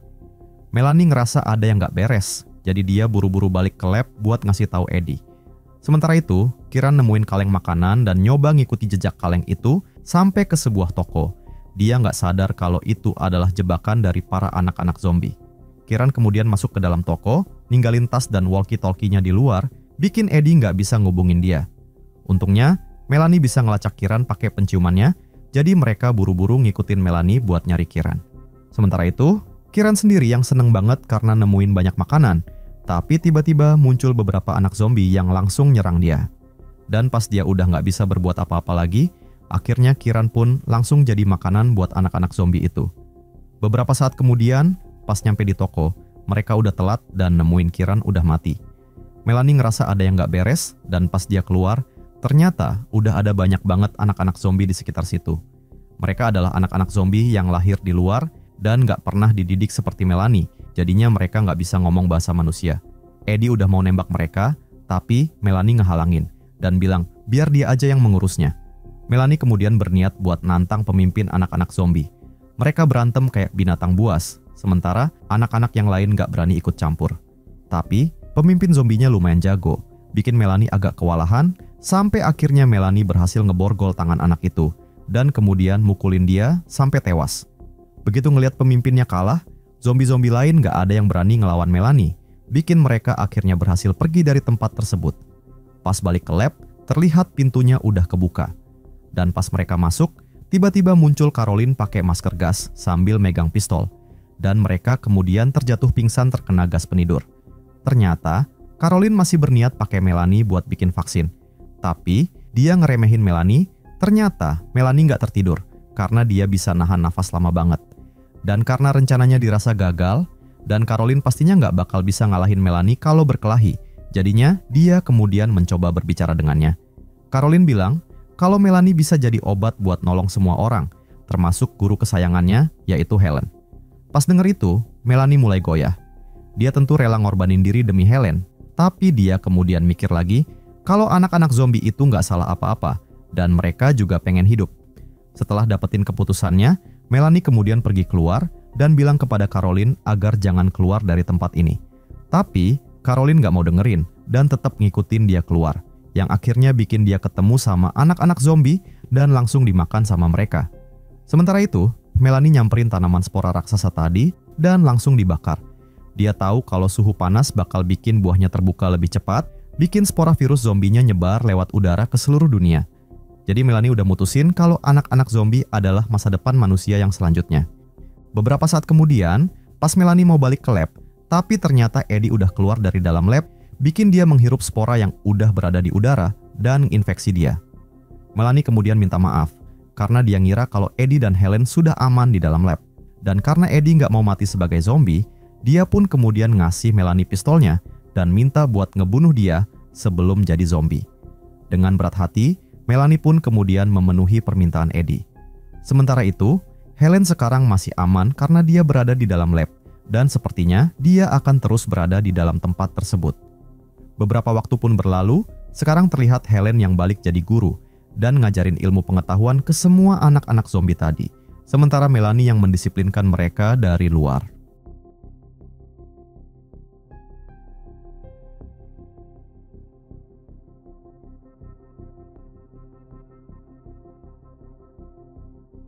Speaker 1: Melanie ngerasa ada yang gak beres, jadi dia buru-buru balik ke lab buat ngasih tahu Eddie. Sementara itu, Kieran nemuin kaleng makanan dan nyoba ngikuti jejak kaleng itu sampai ke sebuah toko. Dia gak sadar kalau itu adalah jebakan dari para anak-anak zombie. Kieran kemudian masuk ke dalam toko, ninggalin tas dan walkie-talkie-nya di luar, bikin Eddie gak bisa ngubungin dia. Untungnya, Melanie bisa ngelacak Kieran pakai penciumannya, jadi mereka buru-buru ngikutin Melanie buat nyari Kieran. Sementara itu, Kieran sendiri yang seneng banget karena nemuin banyak makanan, tapi tiba-tiba muncul beberapa anak zombie yang langsung nyerang dia. Dan pas dia udah nggak bisa berbuat apa-apa lagi, akhirnya Kieran pun langsung jadi makanan buat anak-anak zombie itu. Beberapa saat kemudian, pas nyampe di toko, mereka udah telat dan nemuin Kieran udah mati. Melanie ngerasa ada yang nggak beres, dan pas dia keluar, ternyata udah ada banyak banget anak-anak zombie di sekitar situ. Mereka adalah anak-anak zombie yang lahir di luar dan gak pernah dididik seperti Melanie, jadinya mereka gak bisa ngomong bahasa manusia. Eddie udah mau nembak mereka, tapi Melanie ngehalangin dan bilang biar dia aja yang mengurusnya. Melanie kemudian berniat buat nantang pemimpin anak-anak zombie. Mereka berantem kayak binatang buas, sementara anak-anak yang lain gak berani ikut campur. Tapi pemimpin zombinya lumayan jago, bikin Melanie agak kewalahan, sampai akhirnya Melanie berhasil ngeborgol tangan anak itu, dan kemudian mukulin dia sampai tewas. Begitu ngelihat pemimpinnya kalah, zombie-zombie lain gak ada yang berani ngelawan Melanie, bikin mereka akhirnya berhasil pergi dari tempat tersebut. Pas balik ke lab, terlihat pintunya udah kebuka. Dan pas mereka masuk, tiba-tiba muncul Caroline pakai masker gas sambil megang pistol, dan mereka kemudian terjatuh pingsan terkena gas penidur. Ternyata, Caroline masih berniat pakai Melanie buat bikin vaksin. Tapi, dia ngeremehin Melanie, ternyata Melanie gak tertidur, karena dia bisa nahan nafas lama banget. Dan karena rencananya dirasa gagal, dan Caroline pastinya gak bakal bisa ngalahin Melanie kalau berkelahi, jadinya dia kemudian mencoba berbicara dengannya. Caroline bilang kalau Melanie bisa jadi obat buat nolong semua orang, termasuk guru kesayangannya, yaitu Helen. Pas denger itu, Melanie mulai goyah. Dia tentu rela ngorbanin diri demi Helen, tapi dia kemudian mikir lagi kalau anak-anak zombie itu nggak salah apa-apa, dan mereka juga pengen hidup. Setelah dapetin keputusannya, Melanie kemudian pergi keluar dan bilang kepada Caroline agar jangan keluar dari tempat ini. Tapi Caroline nggak mau dengerin dan tetap ngikutin dia keluar, yang akhirnya bikin dia ketemu sama anak-anak zombie dan langsung dimakan sama mereka. Sementara itu, Melanie nyamperin tanaman spora raksasa tadi dan langsung dibakar. Dia tahu kalau suhu panas bakal bikin buahnya terbuka lebih cepat, bikin spora virus zombinya nyebar lewat udara ke seluruh dunia. Jadi Melanie udah mutusin kalau anak-anak zombie adalah masa depan manusia yang selanjutnya. Beberapa saat kemudian, pas Melanie mau balik ke lab, tapi ternyata Eddie udah keluar dari dalam lab, bikin dia menghirup spora yang udah berada di udara dan infeksi dia. Melanie kemudian minta maaf, karena dia ngira kalau Eddie dan Helen sudah aman di dalam lab. Dan karena Eddie nggak mau mati sebagai zombie, dia pun kemudian ngasih Melanie pistolnya dan minta buat ngebunuh dia sebelum jadi zombie. Dengan berat hati, Melanie pun kemudian memenuhi permintaan Eddie. Sementara itu, Helen sekarang masih aman karena dia berada di dalam lab, dan sepertinya dia akan terus berada di dalam tempat tersebut. Beberapa waktu pun berlalu, sekarang terlihat Helen yang balik jadi guru dan ngajarin ilmu pengetahuan ke semua anak-anak zombie tadi, sementara Melanie yang mendisiplinkan mereka dari luar.